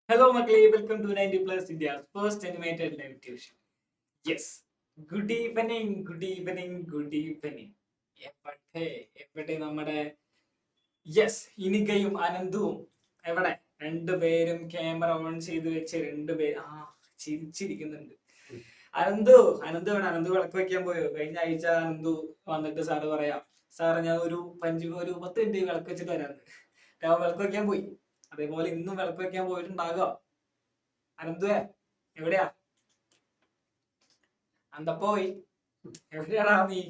Hello, Makli. Welcome to 90 Plus India's first animated live tuition. Yes. Good evening, good evening, good evening. എവിടെ നമ്മുടെ ഇനികയും അനന്തുവും എവിടെ രണ്ടുപേരും camera on ചെയ്ത് വെച്ച് രണ്ടുപേരും ചിരിച്ചിരിക്കുന്നുണ്ട്. അനന്തു അനന്തു വേണം. അനന്തു വിളക്ക് വെക്കാൻ പോയോ? കഴിഞ്ഞ ആഴ്ച അനന്തു വന്നിട്ട് സാറ് പറയാം, സാറ് ഞാൻ ഒരു 10 മിനിറ്റ് വിളക്ക് വെച്ചിട്ട് വരാന്ന്. വിളക്ക് വെക്കാൻ പോയി. അതേപോലെ ഇന്നും വിളക്ക് വെക്കാൻ പോയിട്ടുണ്ടാകുക. അനന്തുവേ എവിടെയാ? പോയി എവിടെയാടാ നീ?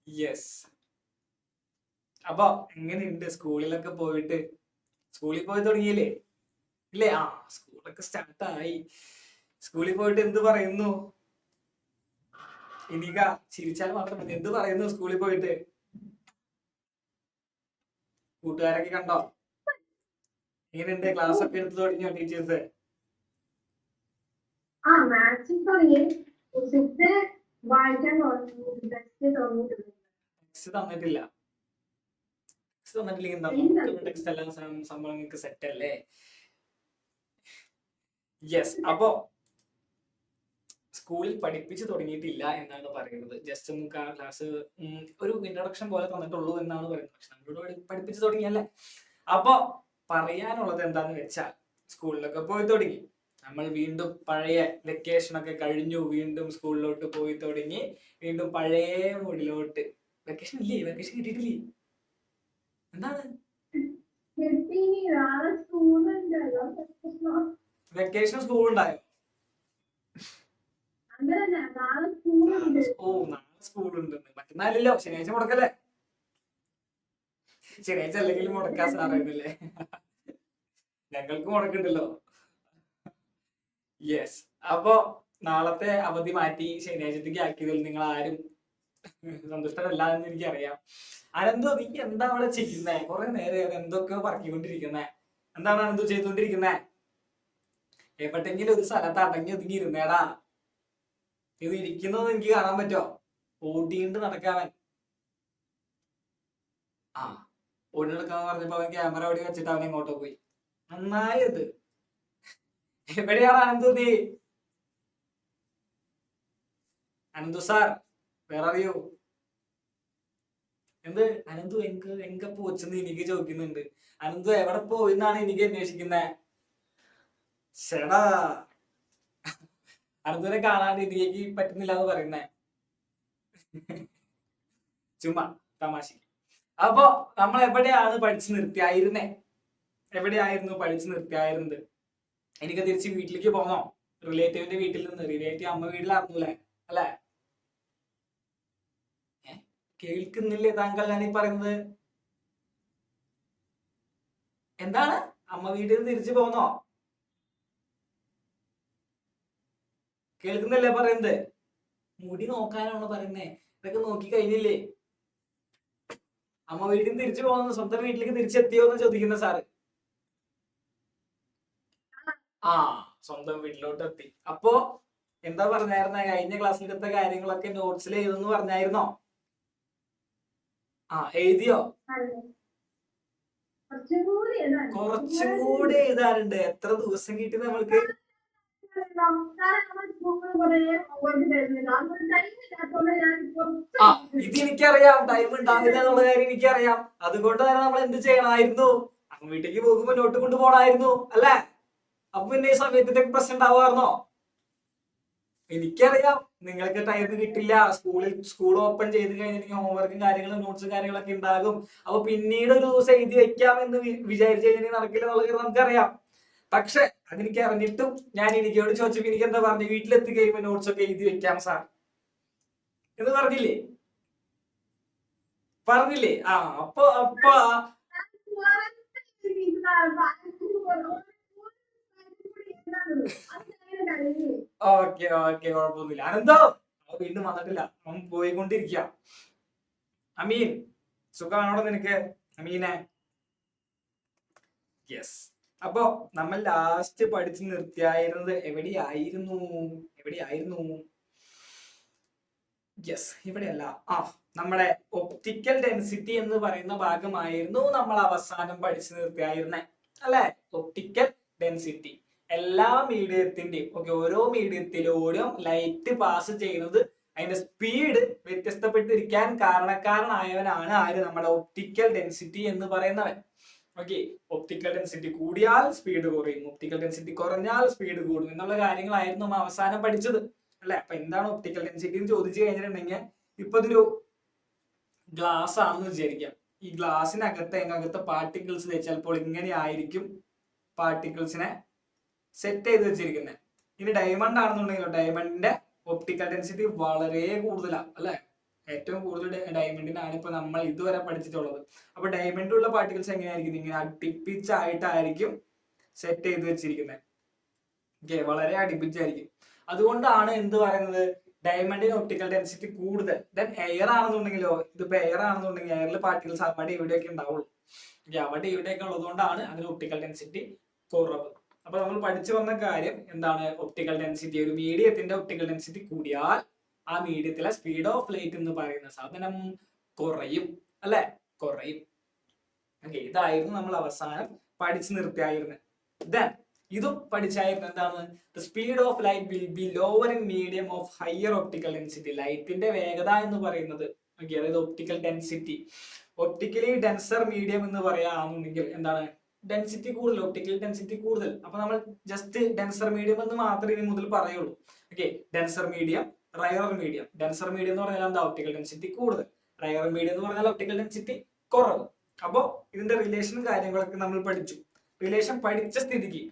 യെസ്. അപ്പൊ എങ്ങനെയുണ്ട് സ്കൂളിലൊക്കെ പോയിട്ട്? സ്കൂളിൽ പോയി തുടങ്ങിയില്ലേ? ഇല്ലേ? സ്കൂളൊക്കെ സ്റ്റാർട്ടായി. സ്കൂളിൽ പോയിട്ട് എന്ത് പറയുന്നു? ഇനിക ചിരിച്ചാൽ മാത്രം മതി. എന്ത് പറയുന്നു സ്കൂളിൽ പോയിട്ട്? കൂട്ടുകാരൊക്കെ കണ്ടോ? എങ്ങനെയുണ്ട്? ക്ലാസ് ഒക്കെ എടുത്തു തുടങ്ങിയോ ടീച്ചേഴ്സ്? തന്നിട്ടില്ല. ടെക്സ്റ്റ് എല്ലാം സംഭവങ്ങൾക്ക് സെറ്റ് അല്ലേ? യെസ്. അപ്പോ സ്കൂളിൽ പഠിപ്പിച്ചു തുടങ്ങിയിട്ടില്ല എന്നാണ് പറയുന്നത്. ജസ്റ്റ് ഒന്ന് ക്ലാസ് ഒരു ഇൻട്രൊഡക്ഷൻ പോലെ തന്നിട്ടുള്ളൂ എന്നാണ് പറയുന്നത്. പക്ഷെ നമ്മളോട് പഠിപ്പിച്ചു തുടങ്ങിയല്ലേ. അപ്പൊ പറയാനുള്ളത് എന്താന്ന് വെച്ചാൽ, സ്കൂളിലൊക്കെ പോയി തുടങ്ങി. നമ്മൾ വീണ്ടും പഴയ വെക്കേഷൻ ഒക്കെ കഴിഞ്ഞു, വീണ്ടും സ്കൂളിലോട്ട് പോയി തുടങ്ങി. വീണ്ടും പഴയ മൂഡിലോട്ട്. വെക്കേഷൻ ഇല്ലേ? വെക്കേഷൻ കിട്ടിയിട്ടില്ലേ? എന്താണ് വെക്കേഷൻ? സ്കൂൾ ഉണ്ടായോ? നാളെ സ്കൂളുണ്ട്. മറ്റന്നാളില്ലോ, ശനിയാഴ്ച മുടക്കല്ലേ? ശനിയാഴ്ച അല്ലെങ്കിൽ മുടക്കാൻ സാറേന്നല്ലേ? ഞങ്ങൾക്ക് മുടക്കുണ്ടല്ലോ. യെസ്. അപ്പൊ നാളത്തെ അവധി മാറ്റി ശനിയാഴ്ചത്തേക്ക് ആക്കിയതിൽ നിങ്ങൾ ആരും സന്തുഷ്ടരല്ല എന്ന് എനിക്കറിയാം. അനന്തു, നീ എന്താ അവിടെ ചെയ്യുന്നേ? കുറെ നേരം എന്തൊക്കെയോ പറക്കിക്കൊണ്ടിരിക്കുന്നേ. എന്താണ് അനന്തു ചെയ്തുകൊണ്ടിരിക്കുന്നേ? എവിടെങ്കിലും ഒരു സ്ഥലത്ത് അടങ്ങി ഒതുങ്ങി ഇരുന്നേടാ. ഇത് ഇരിക്കുന്നത് എനിക്ക് കാണാൻ പറ്റോ? ഓടിയിട്ട് നടക്കാവൻ. ഓടി നടക്കാന്ന് പറഞ്ഞപ്പോ അവൻ ക്യാമറ ഓടി വെച്ചിട്ട് അവൻ എങ്ങോട്ടോ പോയി. നന്നായത്. എവിടെയാണ് അനന്തു നീ? അനന്തു സാർ, വേറെ അറിയോ? എന്ത് അനന്തു എങ്ക പോച്ചെന്ന് എനിക്ക് ചോദിക്കുന്നുണ്ട്. അനന്തു എവിടെ പോയിന്നാണ് എനിക്ക് അന്വേഷിക്കുന്നേ? ശടാ, അനന്തുവിനെ കാണാൻ എനിക്ക് പറ്റുന്നില്ല എന്ന് പറയുന്നേ. ചുമ്മാ തമാശ. അപ്പൊ നമ്മൾ എവിടെയാണ് പഠിച്ചു നിർത്തിയായിരുന്നേ? എവിടെയായിരുന്നു പഠിച്ചു നിർത്തിയായിരുന്നത്? എനിക്ക് തിരിച്ച് വീട്ടിലേക്ക് പോന്നോ? റിലേറ്റീവിന്റെ വീട്ടിൽ നിന്ന്. റിലേറ്റീവ് അമ്മ വീട്ടിലായിരുന്നല്ലേ അല്ലെ? കേൾക്കുന്നില്ലേ താങ്കൾ ഞാൻ ഈ പറയുന്നത്? എന്താണ്? അമ്മ വീട്ടിൽ നിന്ന് തിരിച്ചു പോന്നോ? കേൾക്കുന്നില്ലേ പറയുന്നത്? മുടി നോക്കാനാണോ പറയുന്നേ? ഇതൊക്കെ നോക്കി കഴിഞ്ഞില്ലേ? അമ്മ വീട്ടിൽ നിന്ന് തിരിച്ചു പോകുന്നു, സ്വന്തം വീട്ടിലേക്ക് തിരിച്ചെത്തിയോ എന്ന് ചോദിക്കുന്ന സാറ്. സ്വന്തം വീട്ടിലോട്ട് എത്തി. അപ്പോ എന്താ പറഞ്ഞായിരുന്ന? കഴിഞ്ഞ ക്ലാസ്സിലെടുത്ത കാര്യങ്ങളൊക്കെ നോട്ട്സിൽ എഴുതുന്നു പറഞ്ഞായിരുന്നോ? എഴുതിയോ? കുറച്ചും കൂടി എഴുതാനുണ്ട്. എത്ര ദിവസം കിട്ടി നമ്മൾക്ക്? ഇത് എനിക്കറിയാം, ടൈം ഉണ്ടാവില്ല എന്നുള്ള കാര്യം എനിക്കറിയാം. അതുകൊണ്ട് തന്നെ നമ്മൾ എന്ത് ചെയ്യണമായിരുന്നു? വീട്ടിലേക്ക് പോകുമ്പോ നോട്ട് കൊണ്ടുപോകണമായിരുന്നു അല്ലേ? അപ്പൊ പിന്നെ ഈ സമയത്തിന്റെ പ്രശ്നം ഉണ്ടാവാറുന്നോ? എനിക്കറിയാം നിങ്ങൾക്ക് ടൈം കിട്ടില്ല. സ്കൂൾ ഓപ്പൺ ചെയ്ത് കഴിഞ്ഞിട്ടുണ്ടെങ്കിൽ ഹോംവർക്കും കാര്യങ്ങളും നോട്ട്സും കാര്യങ്ങളൊക്കെ ഉണ്ടാകും. അപ്പൊ പിന്നീട് ഒരു ദിവസം എഴുതി വെക്കാം എന്ന് വിചാരിച്ചു കഴിഞ്ഞാൽ നടക്കില്ല എന്നുള്ളത് നമുക്കറിയാം. പക്ഷെ അതെനിക്ക് അറിഞ്ഞിട്ടും ഞാൻ എനിക്കോട് ചോദിച്ചപ്പോ എനിക്ക് എന്താ പറഞ്ഞു? വീട്ടിലെത്തി കഴിയുമ്പോൾ നോട്ട്സ് ഒക്കെ എഴുതി വെക്കാം സാർ എന്ന് പറഞ്ഞില്ലേ? പറഞ്ഞില്ലേ? അപ്പൊ ഓക്കെ കുഴപ്പമൊന്നുമില്ല. അനന്തോ വീണ്ടും വന്നിട്ടില്ല, അവൻ പോയിക്കൊണ്ടിരിക്കുക. അമീൻ, സുഖമാണോടോ നിനക്ക് അമീനെ? യെസ്. അപ്പൊ നമ്മൾ ലാസ്റ്റ് പഠിച്ചു നിർത്തിയായിരുന്നത് എവിടെയായിരുന്നു? യെസ്, ഇവിടെയല്ല. നമ്മുടെ ഒപ്റ്റിക്കൽ ഡെൻസിറ്റി എന്ന് പറയുന്ന ഭാഗമായിരുന്നു നമ്മൾ അവസാനം പഠിച്ചു നിർത്തിയായിരുന്നേ. അല്ലെ? ഒപ്റ്റിക്കൽ ഡെൻസിറ്റി എല്ലാ മീഡിയത്തിന്റെയും ഓരോ മീഡിയത്തിലൂടെയും ലൈറ്റ് പാസ് ചെയ്യുന്നത് അതിന്റെ സ്പീഡ് വ്യത്യസ്തപ്പെട്ടിരിക്കാൻ കാരണക്കാരനായവനാണ് ആര്? നമ്മുടെ ഒപ്റ്റിക്കൽ ഡെൻസിറ്റി എന്ന് പറയുന്നവൻ. ഒപ്റ്റിക്കൽ ഡെൻസിറ്റി കൂടിയാൽ സ്പീഡ് കുറയും, ഒപ്റ്റിക്കൽ ഡെൻസിറ്റി കുറഞ്ഞാൽ സ്പീഡ് കൂടും എന്നുള്ള കാര്യങ്ങളായിരുന്നു നമ്മൾ അവസാനം പഠിച്ചത് അല്ലെ? അപ്പൊ എന്താണ് ഒപ്റ്റിക്കൽ ഡെൻസിറ്റി എന്ന് ചോദിച്ചു കഴിഞ്ഞിട്ടുണ്ടെങ്കിൽ, ഇപ്പൊ ഇതൊരു ഗ്ലാസ് ആണെന്ന് വിചാരിക്കാം. ഈ ഗ്ലാസിനകത്തെ പാർട്ടിക്കിൾസ് ചിലപ്പോൾ ഇങ്ങനെ ആയിരിക്കും പാർട്ടിക്കിൾസിനെ സെറ്റ് ചെയ്ത് വെച്ചിരിക്കുന്നത്. ഇനി ഡയമണ്ട് ആണെന്നുണ്ടെങ്കിലോ, ഡയമണ്ടിന്റെ ഒപ്റ്റിക്കൽ ഡെൻസിറ്റി വളരെ കൂടുതലാണ് അല്ലെ? ഏറ്റവും കൂടുതൽ ഡയമണ്ടിനാണ് ഇപ്പൊ നമ്മൾ ഇതുവരെ പഠിച്ചിട്ടുള്ളത്. അപ്പൊ ഡയമണ്ടിലുള്ള പാർട്ടിക്കിൾസ് എങ്ങനെയായിരിക്കും? ഇങ്ങനെ അടുപ്പിച്ചായിട്ടായിരിക്കും സെറ്റ് ചെയ്ത് വെച്ചിരിക്കുന്നത്. വളരെ അടുപ്പിച്ചായിരിക്കും. അതുകൊണ്ടാണ് എന്ത് പറയുന്നത്, ഡയമണ്ടിന് ഒപ്റ്റിക്കൽ ഡെൻസിറ്റി കൂടുതൽ. ദെൻ എയർ ആണെന്നുണ്ടെങ്കിലോ, ഇതിപ്പോ എയർ ആണെന്നുണ്ടെങ്കിൽ എയറിൽ പാർട്ടിക്കിൾസ് അവിടെ ഇവിടെയൊക്കെ ഉണ്ടാവുള്ളൂ. അവിടെ ഇവിടെയൊക്കെ ഉള്ളതുകൊണ്ടാണ് അതിന് ഒപ്റ്റിക്കൽ ഡെൻസിറ്റി കുറവ്. അപ്പൊ നമ്മൾ പഠിച്ചു വന്ന കാര്യം എന്താണ്? ഒപ്റ്റിക്കൽ ഡെൻസിറ്റി, ഒരു മീഡിയത്തിന്റെ ഒപ്റ്റിക്കൽ ഡെൻസിറ്റി കൂടിയാൽ ആ മീഡിയത്തിലെ സ്പീഡ് ഓഫ് ലൈറ്റ് എന്ന് പറയുന്ന സാധനം കുറയും അല്ലെ? കുറയും. ഇതായിരുന്നു നമ്മൾ അവസാനം പഠിച്ചു നിർത്തിയായിരുന്നത്. ദെൻ ഇതും പഠിച്ചായിരുന്നു എന്താണ്? The speed of light will be lower in medium of higher optical density. ലൈറ്റിന്റെ വേഗത എന്ന് പറയുന്നത് അതായത് optical density, optically denser medium എന്ന് പറയാന്നുണ്ടെങ്കിൽ എന്താണ്? ഡെൻസിറ്റി കൂടുതൽ, ഒപ്റ്റിക്കൽ ഡെൻസിറ്റി കൂടുതൽ. അപ്പൊ നമ്മൾ ജസ്റ്റ് ഡെൻസർ മീഡിയം എന്ന് മാത്രമേ ഇനി മുതൽ പറയുള്ളൂ. Denser medium, rare medium. Denser medium എന്ന് പറഞ്ഞാൽ എന്താ? ഒപ്റ്റിക്കൽ ഡെൻസിറ്റി കൂടുതൽ. റയർ മീഡിയം എന്ന് പറഞ്ഞാൽ ഒപ്റ്റിക്കൽ ഡെൻസിറ്റി കുറവ്. അപ്പോ ഇതിന്റെ റിലേഷനും കാര്യങ്ങളൊക്കെ നമ്മൾ പഠിച്ചു. റിലേഷൻ പഠിച്ച സ്ഥിതിക്ക്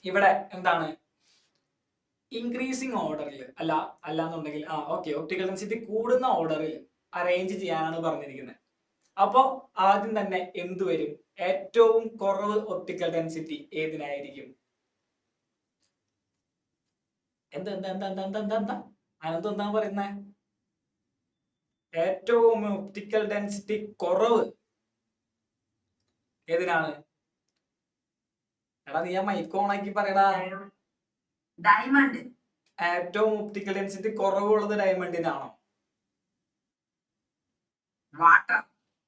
ഇവിടെ എന്താണ്? ഇൻക്രീസിങ് ഓർഡറിൽ അല്ലാന്നുണ്ടെങ്കിൽ ഒപ്റ്റിക്കൽ ഡെൻസിറ്റി കൂടുന്ന ഓർഡറിൽ അറേഞ്ച് ചെയ്യാനാണ് പറഞ്ഞിരിക്കുന്നത്. അപ്പോ ആദ്യം തന്നെ എന്ത് വരും? ഏറ്റവും കുറവ് ഒപ്റ്റിക്കൽ ഡെൻസിറ്റി ഏതിനായിരിക്കും? അനന്ത് എന്താ പറയുന്നേ? ഏറ്റവും ഒപ്റ്റിക്കൽ ഡെൻസിറ്റി കുറവ് ഏതിനാണ്? എടാ നീ ആ മൈക്ക് ഓൺ ആക്കി പറയടാ. ഡയമണ്ട്. ഏറ്റവും ഒപ്റ്റിക്കൽ ഡെൻസിറ്റി കുറവുള്ളത് ഡയമണ്ടിനാണോ?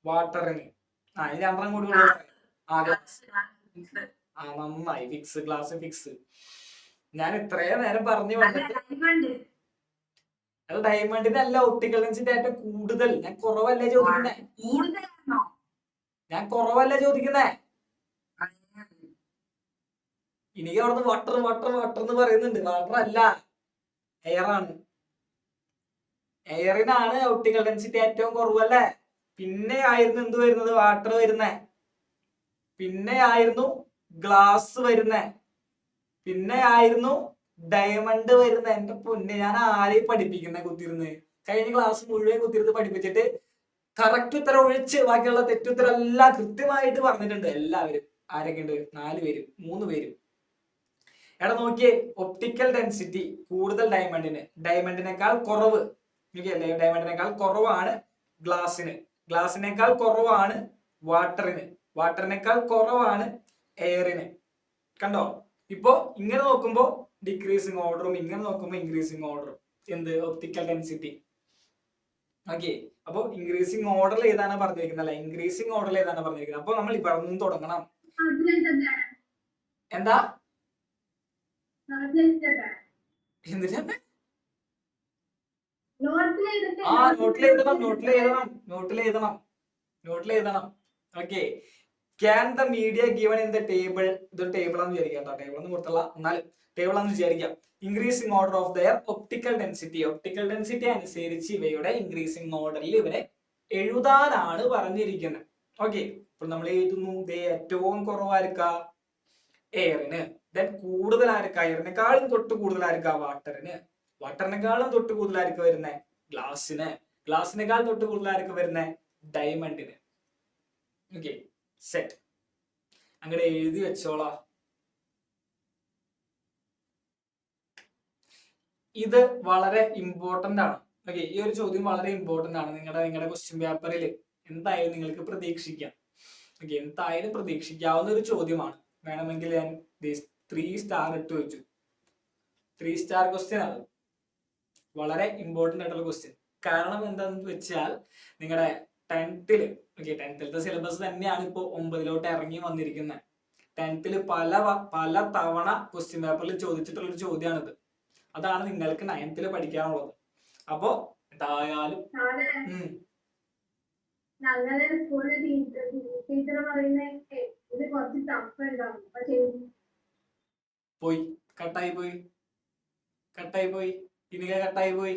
വാട്ടറിന്. ഇനി രണ്ടെണ്ണം കൂടി നന്നായി. Fix, glass fix. ഞാൻ ഇത്രയും നേരം പറഞ്ഞു വന്നിട്ട് ഡയമണ്ടിനല്ല ഒപ്റ്റിക്കൽ ഡെൻസിറ്റി ഏറ്റവും കൂടുതൽ. ഞാൻ കുറവല്ലേ ചോദിക്കുന്നേ? ഞാൻ കുറവല്ലേ ചോദിക്കുന്നേ? എനിക്ക് അവിടുന്ന് വാട്ടർ വാട്ടർ വാട്ടർ എന്ന് പറയുന്നുണ്ട്. വാട്ടർ അല്ല, എയർ ആണ്. എയറിനാണ് ഒപ്റ്റിക്കൽ ഡെൻസിറ്റി ഏറ്റവും കുറവല്ലേ? പിന്നെ ആയിരുന്നു എന്ത് വരുന്നത്? വാട്ടർ വരുന്നേ. പിന്നെ ആയിരുന്നു ഗ്ലാസ് വരുന്നേ. പിന്നെ ആയിരുന്നു ഡയമണ്ട് വരുന്നേ. എന്റെ പൊന്നെ, ഞാൻ ആരെയും പഠിപ്പിക്കുന്നേ കുത്തിരുന്ന്? കഴിഞ്ഞ ക്ലാസ് മുഴുവൻ കുത്തിരുന്ന് പഠിപ്പിച്ചിട്ട് കറക്റ്റ് ഉത്തരം ഒഴിച്ച് ബാക്കിയുള്ള തെറ്റുത്തരം എല്ലാം കൃത്യമായിട്ട് പറഞ്ഞിട്ടുണ്ട് എല്ലാവരും. ആരൊക്കെ ഉണ്ട്? 4 പേരും 3 പേരും. എടാ നോക്കിയേ, ഒപ്റ്റിക്കൽ ഡെൻസിറ്റി കൂടുതൽ ഡയമണ്ടിനേക്കാൾ കുറവ്. ഡയമണ്ടിനേക്കാൾ കുറവാണ് ഗ്ലാസിന്. ഗ്ലാസിനേക്കാൾ കുറവാണ് വാട്ടറിനേക്കാൾ കുറവാണ് എയറിന്. കണ്ടോ? ഇപ്പോ ഇങ്ങനെ നോക്കുമ്പോ ഡിക്രീസിങ് ഓർഡറും ഇങ്ങനെ നോക്കുമ്പോ ഇൻക്രീസിങ് ഓർഡറും. എന്ത്? Optical density. അപ്പൊ ഇൻക്രീസിങ് ഓർഡറിൽ ഏതാണ് പറഞ്ഞിരിക്കുന്നത്? അല്ല, ഇൻക്രീസിങ് ഓർഡറിൽ ഏതാണ് പറഞ്ഞിരിക്കുന്നത്? അപ്പൊ നമ്മൾ ഇവിടെ നിന്ന് തുടങ്ങണം. എന്താ? എന്തിനാ? നോട്ടിൽ എഴുതണം. Can the media given in the table. ഇതൊരു ടേബിൾ ആണെന്ന് വിചാരിക്കാം. ടേബിൾ ഒന്നും കൊടുത്തുള്ള, എന്നാലും ടേബിൾ ആണെന്ന് വിചാരിക്കാം. Increasing order of their optical density. Optical density അനുസരിച്ച് ഇവയുടെ ഇൻക്രീസിങ് ഓർഡറിൽ ഇവരെ എഴുതാനാണ് പറഞ്ഞിരിക്കുന്നത്. അപ്പോൾ നമ്മൾ എഴുതുന്നു. ഏറ്റവും കുറവായിരിക്ക എയറിന്. ദെൻ കൂടുതൽ ആയിരിക്ക? എയറിനേക്കാളും തൊട്ട് കൂടുതലായിരിക്ക വാട്ടറിന്. വാട്ടറിനേക്കാളും തൊട്ട് കൂടുതലായിരിക്കും വരുന്നത് ഗ്ലാസിന്. ഗ്ലാസിനേക്കാൾ തൊട്ട് കൂടുതലായിരിക്കും വരുന്നത് ഡയമണ്ടിന്. സെറ്റ്. അങ്ങനെ എഴുതി വെച്ചോളാ. ഇത് വളരെ ഇമ്പോർട്ടന്റ് ആണ്. ഈ ഒരു ചോദ്യം വളരെ ഇമ്പോർട്ടന്റ് ആണ്. നിങ്ങളുടെ ക്വസ്റ്റ്യൻ പേപ്പറിൽ എന്തായാലും നിങ്ങൾക്ക് പ്രതീക്ഷിക്കാം. എന്തായാലും പ്രതീക്ഷിക്കാവുന്ന ഒരു ചോദ്യമാണ്. വേണമെങ്കിൽ ഞാൻ 3 സ്റ്റാർ ഇട്ട് വെച്ചു. 3 സ്റ്റാർ ക്വസ്റ്റ്യൻ ആണ്. വളരെ ഇമ്പോർട്ടന്റ് ആയിട്ടുള്ള ക്വസ്റ്റ്യൻ. കാരണം എന്താണെന്ന് വെച്ചാൽ നിങ്ങളുടെ 10th 10th സിലബസ് തന്നെയാണ് ഇപ്പോ 9 ഇറങ്ങി വന്നിരിക്കുന്നത്. 10th പല തവണ ക്വസ്റ്റ്യൻ പേപ്പറിൽ ചോദിച്ചിട്ടുള്ള ഒരു ചോദ്യമാണിത്. അതാണ് നിങ്ങൾക്ക് 9th പഠിക്കാനുള്ളത്. അപ്പോ എന്തായാലും ഞങ്ങളുടെ സ്കൂളിലെ ടീച്ചർ പറയുന്നത് ഇത് കുറച്ച് ടഫ് ഉണ്ടാവും. പക്ഷേ പോയി കട്ടായി പോയി ഇനിക കട്ടായി പോയി.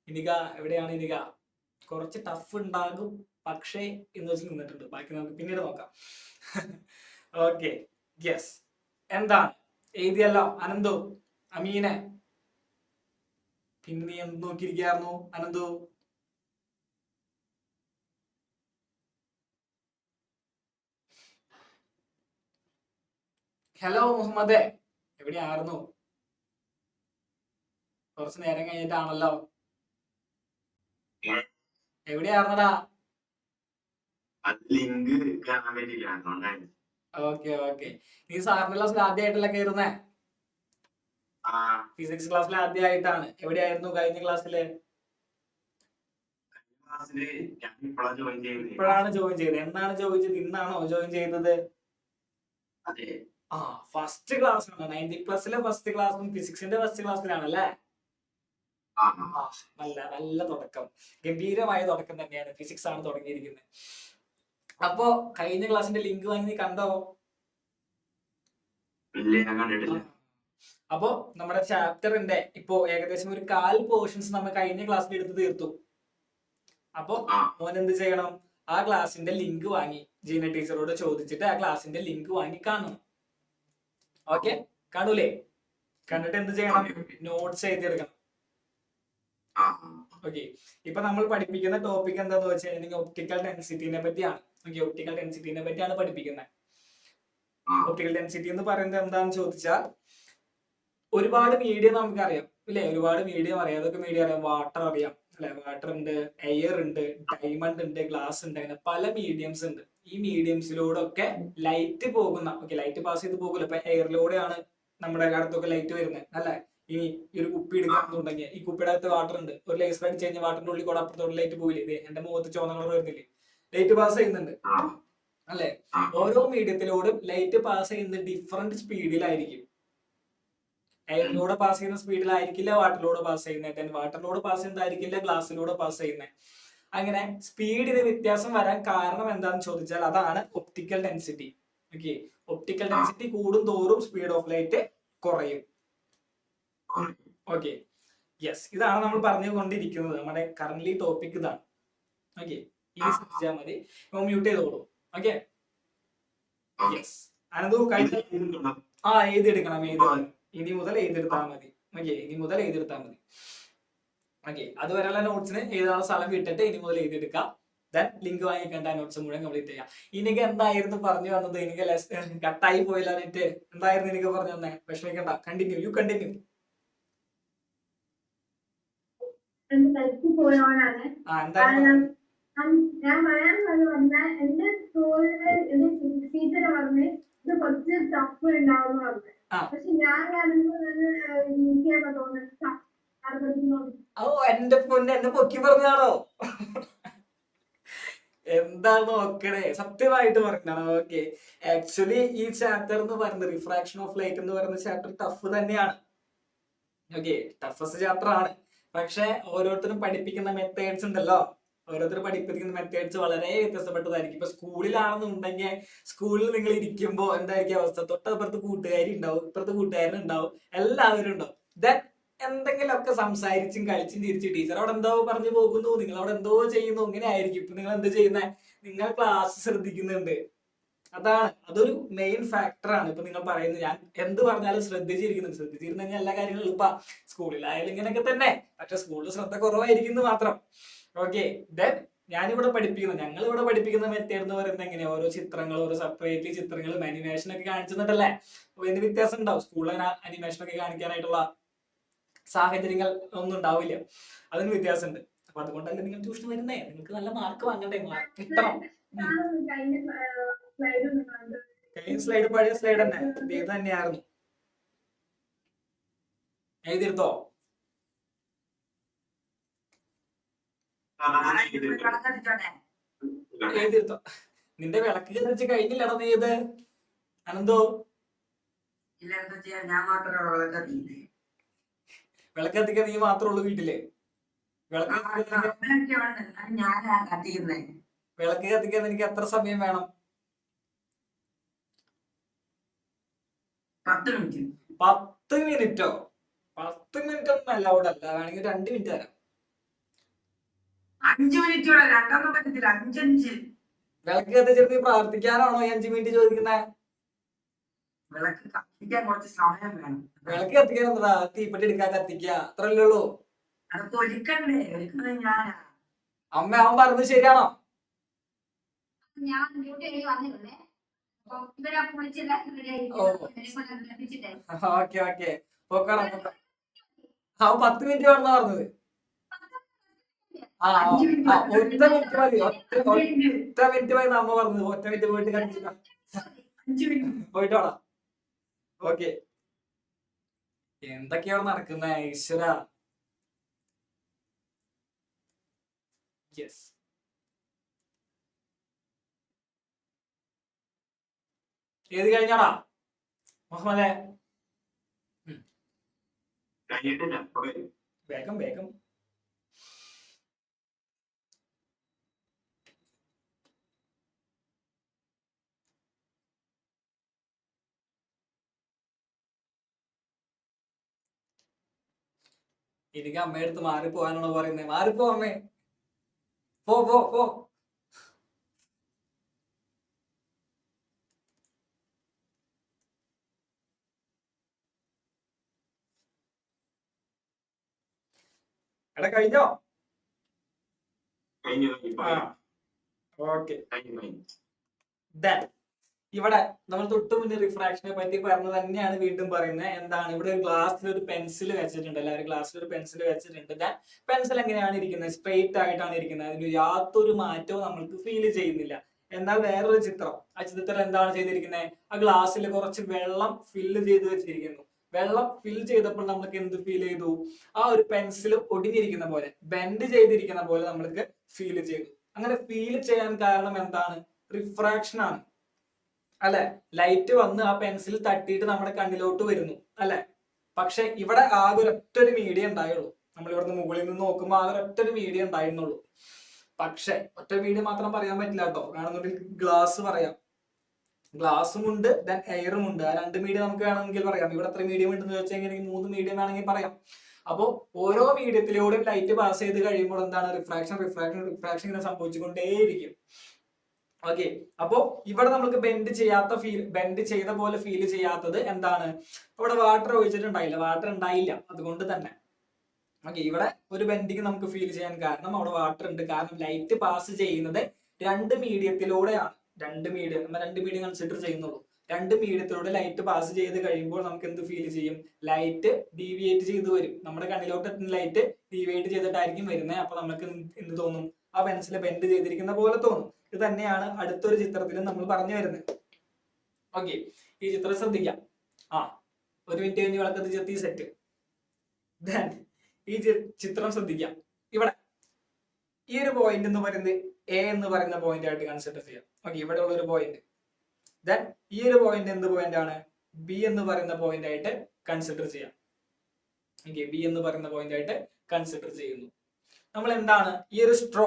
ഇനിക എവിടെയാണ് ഇനിക? കുറച്ച് ടഫ് ഉണ്ടാകും പക്ഷേ എന്ന് വെച്ച് നിന്നിട്ടുണ്ട്. ബാക്കി നമുക്ക് പിന്നീട് നോക്കാം. Okay, yes. എന്താണ് എഴുതിയല്ലോ അനന്തു, അമീനെ? പിന്നെ എന്ത് നോക്കിയിരിക്കായിരുന്നു അനന്തു? ഹലോ മുഹമ്മദേ, എവിടെയായിരുന്നു? കുറച്ച് നേരം കഴിഞ്ഞിട്ടാണല്ലോ. എവിടെയായിരുന്നടാ? ഓക്കെ. നീ സാറിന്റെ ക്ലാസ്സിൽ ആദ്യമായിട്ടല്ല കയറുന്നേ? ഫിസിക്സ് ക്ലാസ്സിൽ ആദ്യമായിട്ടാണ്. എവിടെയായിരുന്നു കഴിഞ്ഞ ക്ലാസ്സില്? ഇപ്പോഴാണ് ജോയിൻ ചെയ്തത്. എന്നാണ് ജോയിൻ ചെയ്തത്? ഇന്നാണോ ജോയിൻ ചെയ്തത്? ഫസ്റ്റ് ക്ലാസ് ആണ്. 90+ ഫസ്റ്റ് ക്ലാസ്സും ഫിസിക്സിന്റെ ഫസ്റ്റ് ക്ലാസ്സിലാണല്ലേ? നല്ല തുടക്കം, ഗംഭീരമായ തുടക്കം തന്നെയാണ്. ഫിസിക്സ് ആണ് തുടങ്ങിയിരിക്കുന്നത്. അപ്പോ കഴിഞ്ഞ ക്ലാസ്സിന്റെ ലിങ്ക് വാങ്ങി നീ കണ്ടോ? അപ്പോ നമ്മുടെ ചാപ്റ്ററിന്റെ ഇപ്പോ ഏകദേശം ഒരു 1/4 പോർഷൻസ് നമ്മൾ കഴിഞ്ഞ ക്ലാസ്സിൽ എടുത്ത് തീർത്തു. അപ്പോ മോൻ എന്ത് ചെയ്യണം? ആ ക്ലാസ്സിന്റെ ലിങ്ക് വാങ്ങി ജീന ടീച്ചറോട് ചോദിച്ചിട്ട് ആ ക്ലാസ്സിന്റെ ലിങ്ക് വാങ്ങി കാണണം. ഓക്കെ, കാണൂലേ? കണ്ടിട്ട് എന്ത് ചെയ്യണം? നോട്ട്സ് എഴുതിയെടുക്കണം. ഓക്കെ, ഇപ്പൊ നമ്മൾ പഠിപ്പിക്കുന്ന ടോപ്പിക് എന്താന്ന് വെച്ചാൽ ഒപ്റ്റിക്കൽ ഡെൻസിറ്റിനെ പറ്റിയാണ്. ഒപ്റ്റിക്കൽ ഡെൻസിറ്റിനെ പറ്റിയാണ് പഠിപ്പിക്കുന്നത്. ഒപ്റ്റിക്കൽ ഡെൻസിറ്റി എന്ന് പറയുന്നത് എന്താണെന്ന് ചോദിച്ചാൽ, ഒരുപാട് മീഡിയം നമുക്കറിയാം ഇല്ലേ? ഒരുപാട് മീഡിയം അറിയാം. അതൊക്കെ മീഡിയം അറിയാം. വാട്ടർ അറിയാം അല്ലെ? വാട്ടർ ഉണ്ട്, എയർ ഉണ്ട്, ഡയമണ്ട് ഉണ്ട്, ഗ്ലാസ് ഉണ്ട്, അങ്ങനെ പല മീഡിയംസ് ഉണ്ട്. ഈ മീഡിയംസിലൂടെ ഒക്കെ ലൈറ്റ് പോകുന്ന, ലൈറ്റ് പാസ് ചെയ്ത് പോകില്ല. ഇപ്പൊ എയറിലൂടെയാണ് നമ്മുടെ അടുത്തൊക്കെ ലൈറ്റ് വരുന്നത് അല്ലെ? ഇനി ഈ ഒരു കുപ്പി എടുക്കാന്നുണ്ടെങ്കിൽ ഈ കുപ്പിയുടെ അകത്ത് വാട്ടർ ഉണ്ട്. ഒരു ലേസർ അടിച്ച് കഴിഞ്ഞാൽ വാട്ടറിന്റെ ഉള്ളിൽ കൂടെ അപ്പുറത്തോടെ ലൈറ്റ് പോയില്ലേ? എന്റെ മുഖത്ത് ചുവന്ന കളർ വരുന്നില്ലേ? ലൈറ്റ് പാസ് ചെയ്യുന്നുണ്ട് അല്ലെ? ഓരോ മീഡിയത്തിലൂടെയും ലൈറ്റ് പാസ് ചെയ്യുന്നത് ഡിഫറെന്റ് സ്പീഡിലായിരിക്കും. എയറിലൂടെ പാസ് ചെയ്യുന്ന സ്പീഡിലായിരിക്കില്ല വാട്ടറിലൂടെ പാസ് ചെയ്യുന്നത്. വാട്ടറിലൂടെ പാസ് ചെയ്യുന്നതായിരിക്കില്ല ഗ്ലാസ്സിലൂടെ പാസ് ചെയ്യുന്നത്. അങ്ങനെ സ്പീഡിന് വ്യത്യാസം വരാൻ കാരണം എന്താണെന്ന് ചോദിച്ചാൽ അതാണ് ഒപ്റ്റിക്കൽ ഡെൻസിറ്റി. ഒപ്റ്റിക്കൽ ഡെൻസിറ്റി കൂടും തോറും സ്പീഡ് ഓഫ് ലൈറ്റ് കുറയും. Okay, yes. ഇതാണ് നമ്മൾ പറഞ്ഞുകൊണ്ടിരിക്കുന്നത്. നമ്മുടെ കറന്റ്ലി ടോപ്പിക് ഇതാണ്. ഓക്കെ, ഇനി ശ്രദ്ധിച്ചാൽ മതി. മ്യൂട്ട് ചെയ്തോളൂ. Okay, yes. അനന്തു എഴുതിയെടുക്കണം. ഇനി മുതൽ എഴുതിയെടുത്താൽ മതി. ഓക്കെ, അതുവരെയുള്ള നോട്ട്സിന് എഴുതാനുള്ള സ്ഥലം വിട്ടിട്ട് ഇനി മുതൽ എഴുതിയെടുക്കാം. ദെൻ ലിങ്ക് വാങ്ങിക്കേണ്ട നോട്ട്സ് മുഴുവൻ കംപ്ലീറ്റ് ചെയ്യാം. എനിക്ക് എന്തായിരുന്നു പറഞ്ഞു വന്നത്? എനിക്ക് കട്ടായി പോയില്ല. എന്തായിരുന്നു എനിക്ക് പറഞ്ഞു തന്നെ? വിഷമിക്കണ്ട, കണ്ടിന്യൂ. You continue. ഞാൻ പറയാൻ പറഞ്ഞാൽ എന്റെ സ്കൂളില് ടീച്ചർ പറഞ്ഞ് ഇത് കുറച്ച് ടഫ് ഉണ്ടാവും പറഞ്ഞു. പക്ഷെ ഞാൻ എന്റെ പൊന്നെ, എന്നെ പൊക്കി പറഞ്ഞാണോ? എന്താണ് നോക്കണേ? സത്യമായിട്ട് പറഞ്ഞാണ്. ഓക്കെ, ആക്ച്വലി ഈ ചാപ്റ്റർ എന്ന് പറയുന്നത് റിഫ്രാക്ഷൻ ഓഫ് ലൈറ്റ് എന്ന് പറയുന്ന ചാപ്റ്റർ ടഫ് തന്നെയാണ്. ടഫസ്റ്റ് ചാപ്റ്റർ ആണ്. പക്ഷെ ഓരോരുത്തരും പഠിപ്പിക്കുന്ന മെത്തേഡ്സ് ഉണ്ടല്ലോ, വളരെ വ്യത്യസ്തപ്പെട്ടതായിരിക്കും. ഇപ്പൊ സ്കൂളിലാണെന്നുണ്ടെങ്കിൽ സ്കൂളിൽ നിങ്ങൾ ഇരിക്കുമ്പോ എന്തായിരിക്കും അവസ്ഥ? തൊട്ടപ്പുറത്ത് കൂട്ടുകാരി ഉണ്ടാവും, ഇപ്പുറത്ത് കൂട്ടുകാരനുണ്ടാവും, എല്ലാവരും ഉണ്ടാവും. ദെൻ എന്തെങ്കിലുമൊക്കെ സംസാരിച്ചും കളിച്ചും ചിരിച്ച് ടീച്ചർ അവിടെ എന്തോ പറഞ്ഞു പോകുന്നു, നിങ്ങൾ അവിടെ എന്തോ ചെയ്യുന്നു, ഇങ്ങനെ ആയിരിക്കും. ഇപ്പൊ നിങ്ങൾ എന്ത് ചെയ്യുന്നത്? നിങ്ങൾ ക്ലാസ് ശ്രദ്ധിക്കുന്നുണ്ട്. അതൊരു മെയിൻ ഫാക്ടറാണ്. ഇപ്പൊ നിങ്ങൾ പറയുന്നത് ഞാൻ എന്ത് പറഞ്ഞാലും ശ്രദ്ധിച്ചിരുന്നു കഴിഞ്ഞാൽ എല്ലാ കാര്യങ്ങളും ഇപ്പൊ സ്കൂളിലായാലും ഇങ്ങനെയൊക്കെ തന്നെ. പക്ഷെ സ്കൂളിൽ ശ്രദ്ധ കുറവായിരിക്കുന്നു മാത്രം. ഓക്കെ, ദെൻ ഞങ്ങളിവിടെ പഠിപ്പിക്കുന്ന മെത്തേഡ് എന്ന് പറയുന്നത് എങ്ങനെയാ? ഓരോ ചിത്രങ്ങൾ, ഓരോ സെപ്പറേറ്റ്ലി ചിത്രങ്ങളും അനിമേഷൻ ഒക്കെ കാണിച്ചിട്ടുണ്ടല്ലേ? അപ്പൊ എന്ത് വ്യത്യാസം ഉണ്ടാവും? സ്കൂളിൽ അനിമേഷൻ ഒക്കെ കാണിക്കാനായിട്ടുള്ള സാഹചര്യങ്ങൾ ഒന്നും ഉണ്ടാവില്ല. അതിന് വ്യത്യാസമുണ്ട്. അപ്പൊ അതുകൊണ്ടല്ലേ നിങ്ങൾ ട്യൂഷൻ വരുന്നേ. നിങ്ങൾക്ക് നല്ല മാർക്ക് വാങ്ങണ്ടേ? മാർക്ക് കിട്ടണം. കഴിഞ്ഞ സ്ലൈഡ് പഴയ സ്ലൈഡ് തന്നെ, ഇത് തന്നെയായിരുന്നു. എഴുതിയെടുത്തോ? നിന്റെ വിളക്ക് കത്തിച്ച് കഴിഞ്ഞില്ലടാ നീ ഇത് അനന്തോ. ഇല്ല, എന്താ ചെയ്യാ, ഞാൻ മാത്രമേ വിളക്ക് കത്തിക്കുന്നേ. വിളക്ക് കത്തിക്കാൻ നീ മാത്രമേ ഉള്ളൂ വീട്ടില്. വിളക്ക് കത്തിക്കാൻ അമ്മയൊക്കെ ഉണ്ട്, എന്നാലും ഞാനാ കത്തിക്കുന്നേ. വിളക്ക് കത്തിക്കാൻ എനിക്ക് എത്ര സമയം വേണം? 10 മിനിറ്റ്. 10 മിനിറ്റോ? 10 മിനിറ്റ് ഒന്നും അലൗഡ് അല്ല, വേണമെങ്കിൽ 2 മിനിറ്റ് തരാം. 5 മിനിറ്റ് കൂടെ, 2 പറ്റത്തില്ല, 5 വിളക്ക് കത്തിച്ചിട്ട് നീ പ്രാർത്ഥിക്കാനാണോ ഈ 5 മിനിറ്റ് ചോദിക്കുന്നത്? വിളക്ക് കത്തിക്കാൻ കുറച്ച് സമയം വേണം. വിളക്ക് കത്തിക്കാൻ എന്താ, തീപ്പെട്ടി എടുക്കാൻ കത്തിക്കുക, അത്രല്ലേ ഉള്ളൂ. അതൊക്കെ ഒരുക്കണ്ടേ, ഒരുക്കുന്നത് ഞാനാ. അമ്മ അവൻ പറഞ്ഞത് ശരിയാണോ? ഞാൻ ഡ്യൂട്ടി കഴിഞ്ഞ് വന്നിട്ടുണ്ടേ. അപ്പൊ ഇവരെ വിളിച്ചെല്ലാരും റെഡി ആയിരിക്കും. ഓക്കെ ഓക്കെ, പോക്കണം പോക്കാം. അവൻ 10 മിനിറ്റ് വേണമെന്നാ പറഞ്ഞത്. ആ ഒറ്റ മിനിറ്റ് മതി, ഒറ്റ മിനിറ്റ് മതി അമ്മ പറഞ്ഞത്. ഒറ്റ മിനിറ്റ് പോയിട്ട് കണ്ടിച്ചില്ല, 5 മിനിറ്റ്. പോയിട്ടോടാ. ഓക്കെ, എന്തൊക്കെയാണ് നടക്കുന്ന ഈശ്വര. യെസ്, ഏത് കഴിഞ്ഞാടാ മുഹമ്മദേ? വേഗം വേഗം. എനിക്ക് അമ്മയടുത്ത് മാറിപ്പോവാനാണോ പറയുന്നത്? മാറിപ്പോ അമ്മേ, പോ പോ പോ. എടാ കഴിഞ്ഞോ? ഓക്കെ, ഇവിടെ നമ്മൾ തൊട്ട് മുന്നേ റിഫ്രാക്ഷനെ പറ്റി പറഞ്ഞത് തന്നെയാണ് വീണ്ടും പറയുന്നത്. എന്താണ്, ഇവിടെ ഒരു ഗ്ലാസ്സിൽ ഒരു പെൻസിൽ വെച്ചിട്ടുണ്ട്. എല്ലാവരും ഗ്ലാസ്സിൽ ഒരു പെൻസിൽ വെച്ചിട്ടുണ്ട്. പെൻസിൽ എങ്ങനെയാണ് ഇരിക്കുന്നത്? സ്ട്രെയിറ്റ് ആയിട്ടാണ് ഇരിക്കുന്നത്. അതിന് യാതൊരു മാറ്റവും നമ്മൾക്ക് ഫീൽ ചെയ്യുന്നില്ല. എന്നാൽ വേറൊരു ചിത്രം, ആ ചിത്രത്തിൽ എന്താണ് ചെയ്തിരിക്കുന്നത്? ആ ഗ്ലാസ്സിൽ കുറച്ച് വെള്ളം ഫില്ല് ചെയ്ത് വെച്ചിരിക്കുന്നു. വെള്ളം ഫിൽ ചെയ്തപ്പോൾ നമുക്ക് എന്ത് ഫീൽ ചെയ്തു? ആ ഒരു പെൻസിൽ ഒടിഞ്ഞിരിക്കുന്ന പോലെ, ബെൻഡ് ചെയ്തിരിക്കുന്ന പോലെ നമ്മൾക്ക് ഫീൽ ചെയ്തു. അങ്ങനെ ഫീൽ ചെയ്യാൻ കാരണം എന്താണ്? റിഫ്രാക്ഷൻ ആണ് അല്ലെ? ലൈറ്റ് വന്ന് ആ പെൻസിൽ തട്ടിയിട്ട് നമ്മുടെ കണ്ണിലോട്ട് വരുന്നു അല്ലെ? പക്ഷെ ഇവിടെ ആകെ ഒരൊറ്റൊരു മീഡിയം ഉണ്ടായുള്ളൂ. നമ്മൾ ഇവിടുന്ന് മുകളിൽ നിന്ന് നോക്കുമ്പോൾ ആകെ ഒരൊറ്റൊരു മീഡിയം ഉണ്ടായിരുന്നുള്ളൂ. പക്ഷെ ഒറ്റ മീഡിയം മാത്രം പറയാൻ പറ്റില്ല കേട്ടോ. വേണമെന്നുണ്ടെങ്കിൽ ഗ്ലാസ് പറയാം. ഗ്ലാസും ഉണ്ട്, ദെൻ എയറും ഉണ്ട്. ആ 2 മീഡിയം നമുക്ക് വേണമെങ്കിൽ പറയാം. ഇവിടെ എത്ര മീഡിയം ഉണ്ടെന്ന് ചോദിച്ചാൽ എനിക്ക് 3 മീഡിയം വേണമെങ്കിൽ പറയാം. അപ്പോൾ ഓരോ മീഡിയത്തിലൂടെയും ലൈറ്റ് പാസ് ചെയ്ത് കഴിയുമ്പോൾ എന്താണ്? റിഫ്രാക്ഷൻ റിഫ്രാക്ഷൻ റിഫ്രാക്ഷൻ ഇങ്ങനെ സംഭവിച്ചുകൊണ്ടേയിരിക്കും. ഓക്കെ, അപ്പോ ഇവിടെ നമുക്ക് ബെൻഡ് ചെയ്ത പോലെ ഫീൽ ചെയ്യാത്തത് എന്താണ്? ഇവിടെ വാട്ടർ ഒഴിച്ചിട്ടുണ്ടായില്ല, വാട്ടർ ഉണ്ടായില്ല, അതുകൊണ്ട് തന്നെ. ഓക്കെ, ഇവിടെ ഒരു ബെൻഡിങ് നമുക്ക് ഫീൽ ചെയ്യാൻ കാരണം അവിടെ വാട്ടർ ഉണ്ട്. കാരണം ലൈറ്റ് പാസ് ചെയ്യുന്നത് 2 മീഡിയത്തിലൂടെയാണ്. 2 മീഡിയം കൺസിഡർ ചെയ്യുന്നുള്ളൂ. 2 മീഡിയത്തിലൂടെ ലൈറ്റ് പാസ് ചെയ്ത് കഴിയുമ്പോൾ നമുക്ക് എന്ത് ഫീൽ ചെയ്യും? ലൈറ്റ് ഡീവിയേറ്റ് ചെയ്ത് വരും. നമ്മുടെ കണ്ണിലോട്ട് എത്തുന്ന ലൈറ്റ് ഡീവിയേറ്റ് ചെയ്തിട്ടായിരിക്കും വരുന്നത്. അപ്പൊ നമുക്ക് എന്ത് തോന്നും? ആ പെൻസിൽ ബെൻഡ് ചെയ്തിരിക്കുന്ന പോലെ തോന്നും. ഇത് തന്നെയാണ് അടുത്തൊരു ചിത്രത്തിൽ നമ്മൾ പറഞ്ഞു വരുന്നത്. ഓക്കെ, ഈ ചിത്രം ശ്രദ്ധിക്കാം. 1 മിനിറ്റ് കഴിഞ്ഞ് വിളക്കത്ത് ചെത്തി സെറ്റ്. ഈ ചിത്രം ശ്രദ്ധിക്കാം. ഇവിടെ ഈ ഒരു പോയിന്റ് എന്ന് പറയുന്നത് എ എന്ന് പറയുന്ന പോയിന്റ് ആയിട്ട് കൺസിഡർ ചെയ്യാം. ഓക്കെ, ഇവിടെ ഉള്ള ഒരു പോയിന്റ്. ദെൻ ഈ ഒരു പോയിന്റ് എന്ത് പോയിന്റ് ആണ്? ബി എന്ന് പറയുന്ന പോയിന്റ് ആയിട്ട് കൺസിഡർ ചെയ്യാം. ഓക്കെ, ബി എന്ന് പറയുന്ന പോയിന്റ് ആയിട്ട് കൺസിഡർ ചെയ്യുന്നു. നമ്മൾ എന്താണ് ഈ ഒരു സ്ട്രോ,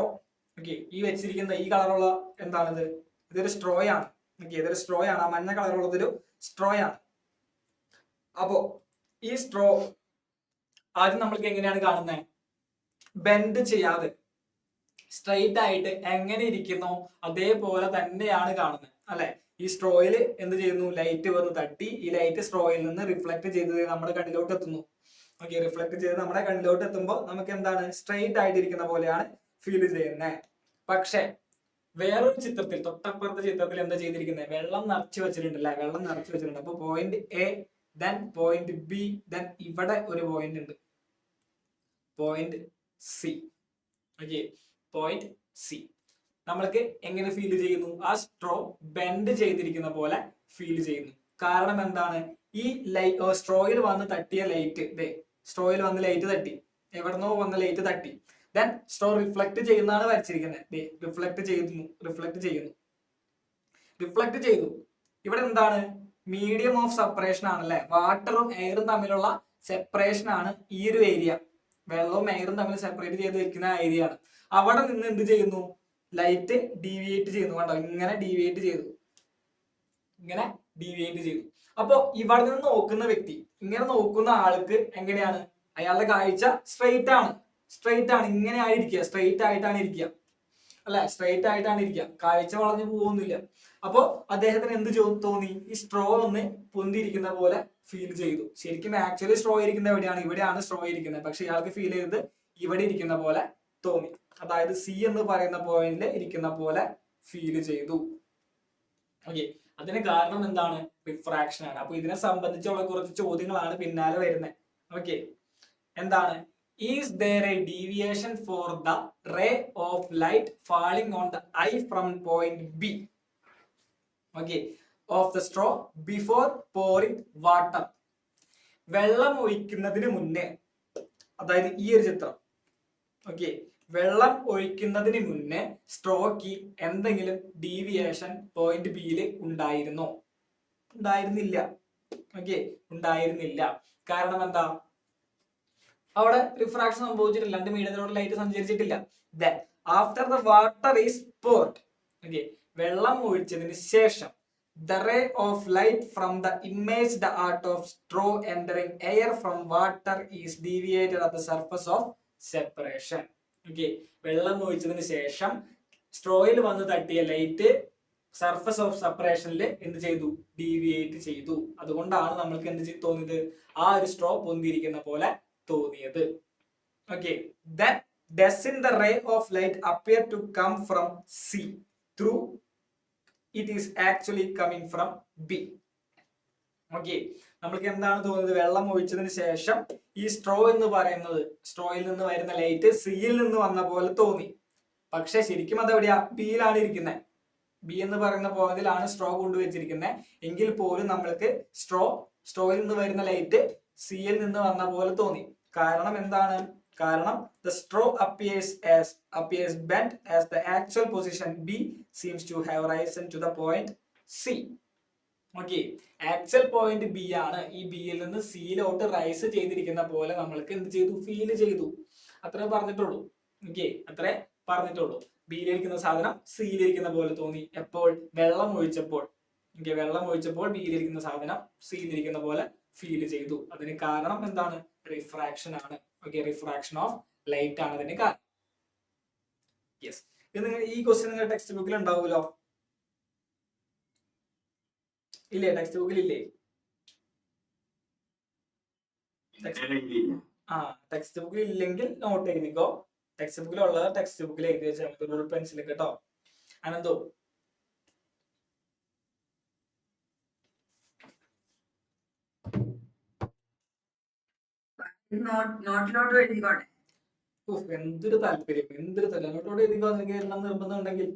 ഓക്കെ, ഈ വെച്ചിരിക്കുന്ന ഈ കളറുള്ള എന്താണിത്? ഇതൊരു സ്ട്രോ ആണ്. ഓക്കെ, ഇതൊരു സ്ട്രോ ആണ്. ആ മഞ്ഞ കളറുള്ളതൊരു സ്ട്രോ ആണ്. അപ്പോ ഈ സ്ട്രോ ആദ്യം നമ്മൾക്ക് എങ്ങനെയാണ് കാണുന്നത്? ബെൻഡ് ചെയ്യാതെ സ്ട്രെയിറ്റ് ആയിട്ട് എങ്ങനെ ഇരിക്കുന്നോ അതേപോലെ തന്നെയാണ് കാണുന്നത് അല്ലെ? ഈ സ്ട്രോയിൽ എന്ത് ചെയ്യുന്നു? ലൈറ്റ് വന്ന് തട്ടി ഈ ലൈറ്റ് സ്ട്രോയിൽ നിന്ന് റിഫ്ലക്ട് ചെയ്ത് നമ്മുടെ കണ്ണിലോട്ട് എത്തുന്നു. ഓക്കെ, റിഫ്ലക്ട് ചെയ്ത് നമ്മുടെ കണ്ണിലോട്ട് എത്തുമ്പോൾ നമുക്ക് എന്താണ്? സ്ട്രെയിറ്റ് ആയിട്ടിരിക്കുന്ന പോലെയാണ് ഫീൽ ചെയ്യുന്നത്. പക്ഷെ വേറൊരു ചിത്രത്തിൽ, തൊട്ടപ്പുറത്തെ ചിത്രത്തിൽ എന്താ ചെയ്തിരിക്കുന്നത്? വെള്ളം നിറച്ചു വെച്ചിട്ടുണ്ട് അല്ലെ? വെള്ളം നിറച്ചു വെച്ചിട്ടുണ്ട്. അപ്പൊ point A, then point B, then ഇവിടെ ഒരു പോയിന്റ് ഉണ്ട്, point C. Okay, point C നമ്മൾക്ക് എങ്ങനെ ഫീൽ ചെയ്യുന്നു? ആ സ്ട്രോ ബെൻഡ് ചെയ്തിരിക്കുന്ന പോലെ ഫീൽ ചെയ്യുന്നു. കാരണം എന്താണ്? ഈ സ്ട്രോയിൽ വന്ന് തട്ടിയ ലൈറ്റ്, സ്ട്രോയിൽ വന്ന് ലൈറ്റ് തട്ടി, എവിടുന്നോ വന്ന ലൈറ്റ് തട്ടി, ദെൻ സ്ട്രോ റിഫ്ലക്ട് ചെയ്യുന്നതാണ് വരച്ചിരിക്കുന്നത്. റിഫ്ലക്ട് ചെയ്യുന്നു. റിഫ്ലക്ട് ചെയ്തു. ഇവിടെ എന്താണ്, മീഡിയം ഓഫ് സെപ്പറേഷൻ ആണല്ലേ, വാട്ടറും എയറും തമ്മിലുള്ള സെപ്പറേഷൻ ആണ് ഈ ഒരു ഏരിയ. വെള്ളവും എയറും തമ്മിൽ സെപ്പറേറ്റ് ചെയ്ത് വെക്കുന്ന ഏരിയ ആണ്. അവിടെ നിന്ന് എന്ത് ചെയ്യുന്നു, ലൈറ്റ് ഡീവിയേറ്റ് ചെയ്യുന്നു. കണ്ടോ, ഇങ്ങനെ ഡീവിയേറ്റ് ചെയ്തു, ഇങ്ങനെ ഡീവിയേറ്റ് ചെയ്തു. അപ്പോ ഇവിടെ നിന്ന് നോക്കുന്ന വ്യക്തി, ഇങ്ങനെ നോക്കുന്ന ആൾക്ക് എങ്ങനെയാണ്, അയാളുടെ കാഴ്ച സ്ട്രെയിറ്റ് ആണ്, സ്ട്രെയിറ്റ് ആണ്, ഇങ്ങനെ ആയിരിക്കുക, സ്ട്രെയിറ്റ് ആയിട്ടാണ് ഇരിക്കുക അല്ലെ, സ്ട്രെയിറ്റ് ആയിട്ടാണ് ഇരിക്കുക, കാഴ്ച വളഞ്ഞു പോകുന്നില്ല. അപ്പോ അദ്ദേഹത്തിന് എന്ത് തോന്നി, ഈ സ്ട്രോ ഒന്ന് പൊന്തിയിരിക്കുന്ന പോലെ ഫീൽ ചെയ്തു. ശരിക്കും ആക്ച്വലി സ്ട്രോ ഇരിക്കുന്ന എവിടെയാണ്, ഇവിടെയാണ് സ്ട്രോ ഇരിക്കുന്നത്, പക്ഷെ ഇയാൾക്ക് ഫീൽ ചെയ്തത് ഇവിടെ ഇരിക്കുന്ന പോലെ തോന്നി. അതായത് സി എന്ന് പറയുന്ന പോയിന്റിൽ ഇരിക്കുന്ന പോലെ ഫീൽ ചെയ്തു. ഓക്കെ, അതിന് കാരണം എന്താണ്, റിഫ്രാക്ഷൻ ആണ്. അപ്പൊ ഇതിനെ സംബന്ധിച്ചുള്ള കുറച്ച് ചോദ്യങ്ങളാണ് പിന്നാലെ വരുന്നത്. ഓക്കെ, എന്താണ്, is there a deviation for the ray of light falling on the eye from point B, okay, of the straw before pouring water? വെള്ളം ഒഴിക്കുന്നതിന് മുന്നേ, അതായത് ഈ ഒരു ചിത്രം, ഓക്കെ, വെള്ളം ഒഴിക്കുന്നതിന് മുന്നേ സ്ട്രോക്ക് എന്തെങ്കിലും ഡീവിയേഷൻ പോയിന്റ് ബിയിൽ ഉണ്ടായിരുന്നോ? ഉണ്ടായിരുന്നില്ല. ഓക്കെ, ഉണ്ടായിരുന്നില്ല. കാരണം എന്താ, അവിടെ റിഫ്രാക്ഷൻ സംഭവിച്ചിട്ടില്ല, രണ്ട് മീഡിയത്തിലൂടെ light സഞ്ചരിച്ചിട്ടില്ല. Then after the water is poured, okay, വെള്ളം ഒഴിച്ചതിന് ശേഷം the ray of light from the imaged art of straw entering air from water is deviated at the surface of separation. Okay, വെള്ളം ഒഴിച്ചതിന് ശേഷം സ്ട്രോയിൽ വന്ന് തട്ടിയ ലൈറ്റ് സർഫസ് ഓഫ് സെപ്പറേഷനിൽ എന്ത് ചെയ്തു, ഡീവിയേറ്റ് ചെയ്തു. അതുകൊണ്ടാണ് നമ്മൾക്ക് എന്ത് തോന്നിയത്, ആ ഒരു സ്ട്രോ പൊന്തിയിരിക്കുന്ന പോലെ തോന്നിയത്. Okay, then doesn't the ray of light appear to come from C through it is actually coming from B? Okay, നമ്മൾക്ക് എന്താണ് തോന്നുന്നത്, വെള്ളം ഒഴിച്ചതിന് ശേഷം ഈ സ്ട്രോ എന്ന് പറയുന്നത്, സ്ട്രോയിൽ നിന്ന് വരുന്ന ലൈറ്റ് സിയിൽ നിന്ന് വന്ന പോലെ തോന്നി. പക്ഷെ ശരിക്കും അത് എവിടെയാ, ബിയിലാണ് ഇരിക്കുന്നത്. ബി എന്ന് പറയുന്ന പോയിന്റിലാണ് സ്ട്രോ കൊണ്ടുവച്ചിരിക്കുന്നത്. എങ്കിൽ പോലും നമ്മൾക്ക് സ്ട്രോയിൽ നിന്ന് വരുന്ന ലൈറ്റ് സിയിൽ നിന്ന് വന്ന പോലെ തോന്നി. കാരണം എന്താണ്, കാരണം the straw appears bent as the actual position B seems to have risen to the point C. Okay, actual point B ആണ്, ഈ ബിയിൽ നിന്ന് സിയിലോട്ട് റൈസ് ചെയ്തിരിക്കുന്ന പോലെ നമ്മൾക്ക് എന്ത് ചെയ്തു, ഫീൽ ചെയ്തു. അത്രേ പറഞ്ഞിട്ടുള്ളൂ. ഓക്കെ, അത്രേ പറഞ്ഞിട്ടുള്ളൂ. ബിയിലിരിക്കുന്ന സാധനം സിയിലിരിക്കുന്ന പോലെ തോന്നി. എപ്പോൾ, വെള്ളം ഒഴിച്ചപ്പോൾ. ഓക്കെ, വെള്ളം ഒഴിച്ചപ്പോൾ ബിയിലിരിക്കുന്ന സാധനം സിയിലിരിക്കുന്ന പോലെ ഫീൽ ചെയ്തു. അതിന് കാരണം എന്താണ്, റിഫ്രാക്ഷൻ ആണ്. ഓക്കെ, റിഫ്രാക്ഷൻ ഓഫ് ലൈറ്റ് ആണ് അതിന് കാരണം. യെസ്, ഇത് നിങ്ങൾ ഈ ക്വസ്റ്റ്യൻ നിങ്ങളുടെ ടെക്സ്റ്റ് ബുക്കിൽ ഉണ്ടാവുമല്ലോ, ഇല്ലേ? ടെക്സ്റ്റ് ബുക്കിൽ ഇല്ലേ? ടെക്സ്റ്റ് ബുക്കിൽ ഇല്ലെങ്കിൽ നോട്ട് എഴുതിക്കോ. ടെക്സ്റ്റ് ബുക്കിൽ ഉള്ളത് ടെക്സ്റ്റ് ബുക്കിൽ എഴുതി വെച്ചാൽ മതി, റൂൾ പെൻസിൽ കേട്ടോ. അനന്തോ, നോട്ടിലോട്ട് എഴുതിക്കോട്ടെ. എന്തൊരു താല്പര്യം, എന്തൊരു താല്പര്യം. നോട്ടോട് എഴുതിക്കോ, നിങ്ങൾക്ക് എല്ലാം നിർബന്ധം ഉണ്ടെങ്കിൽ.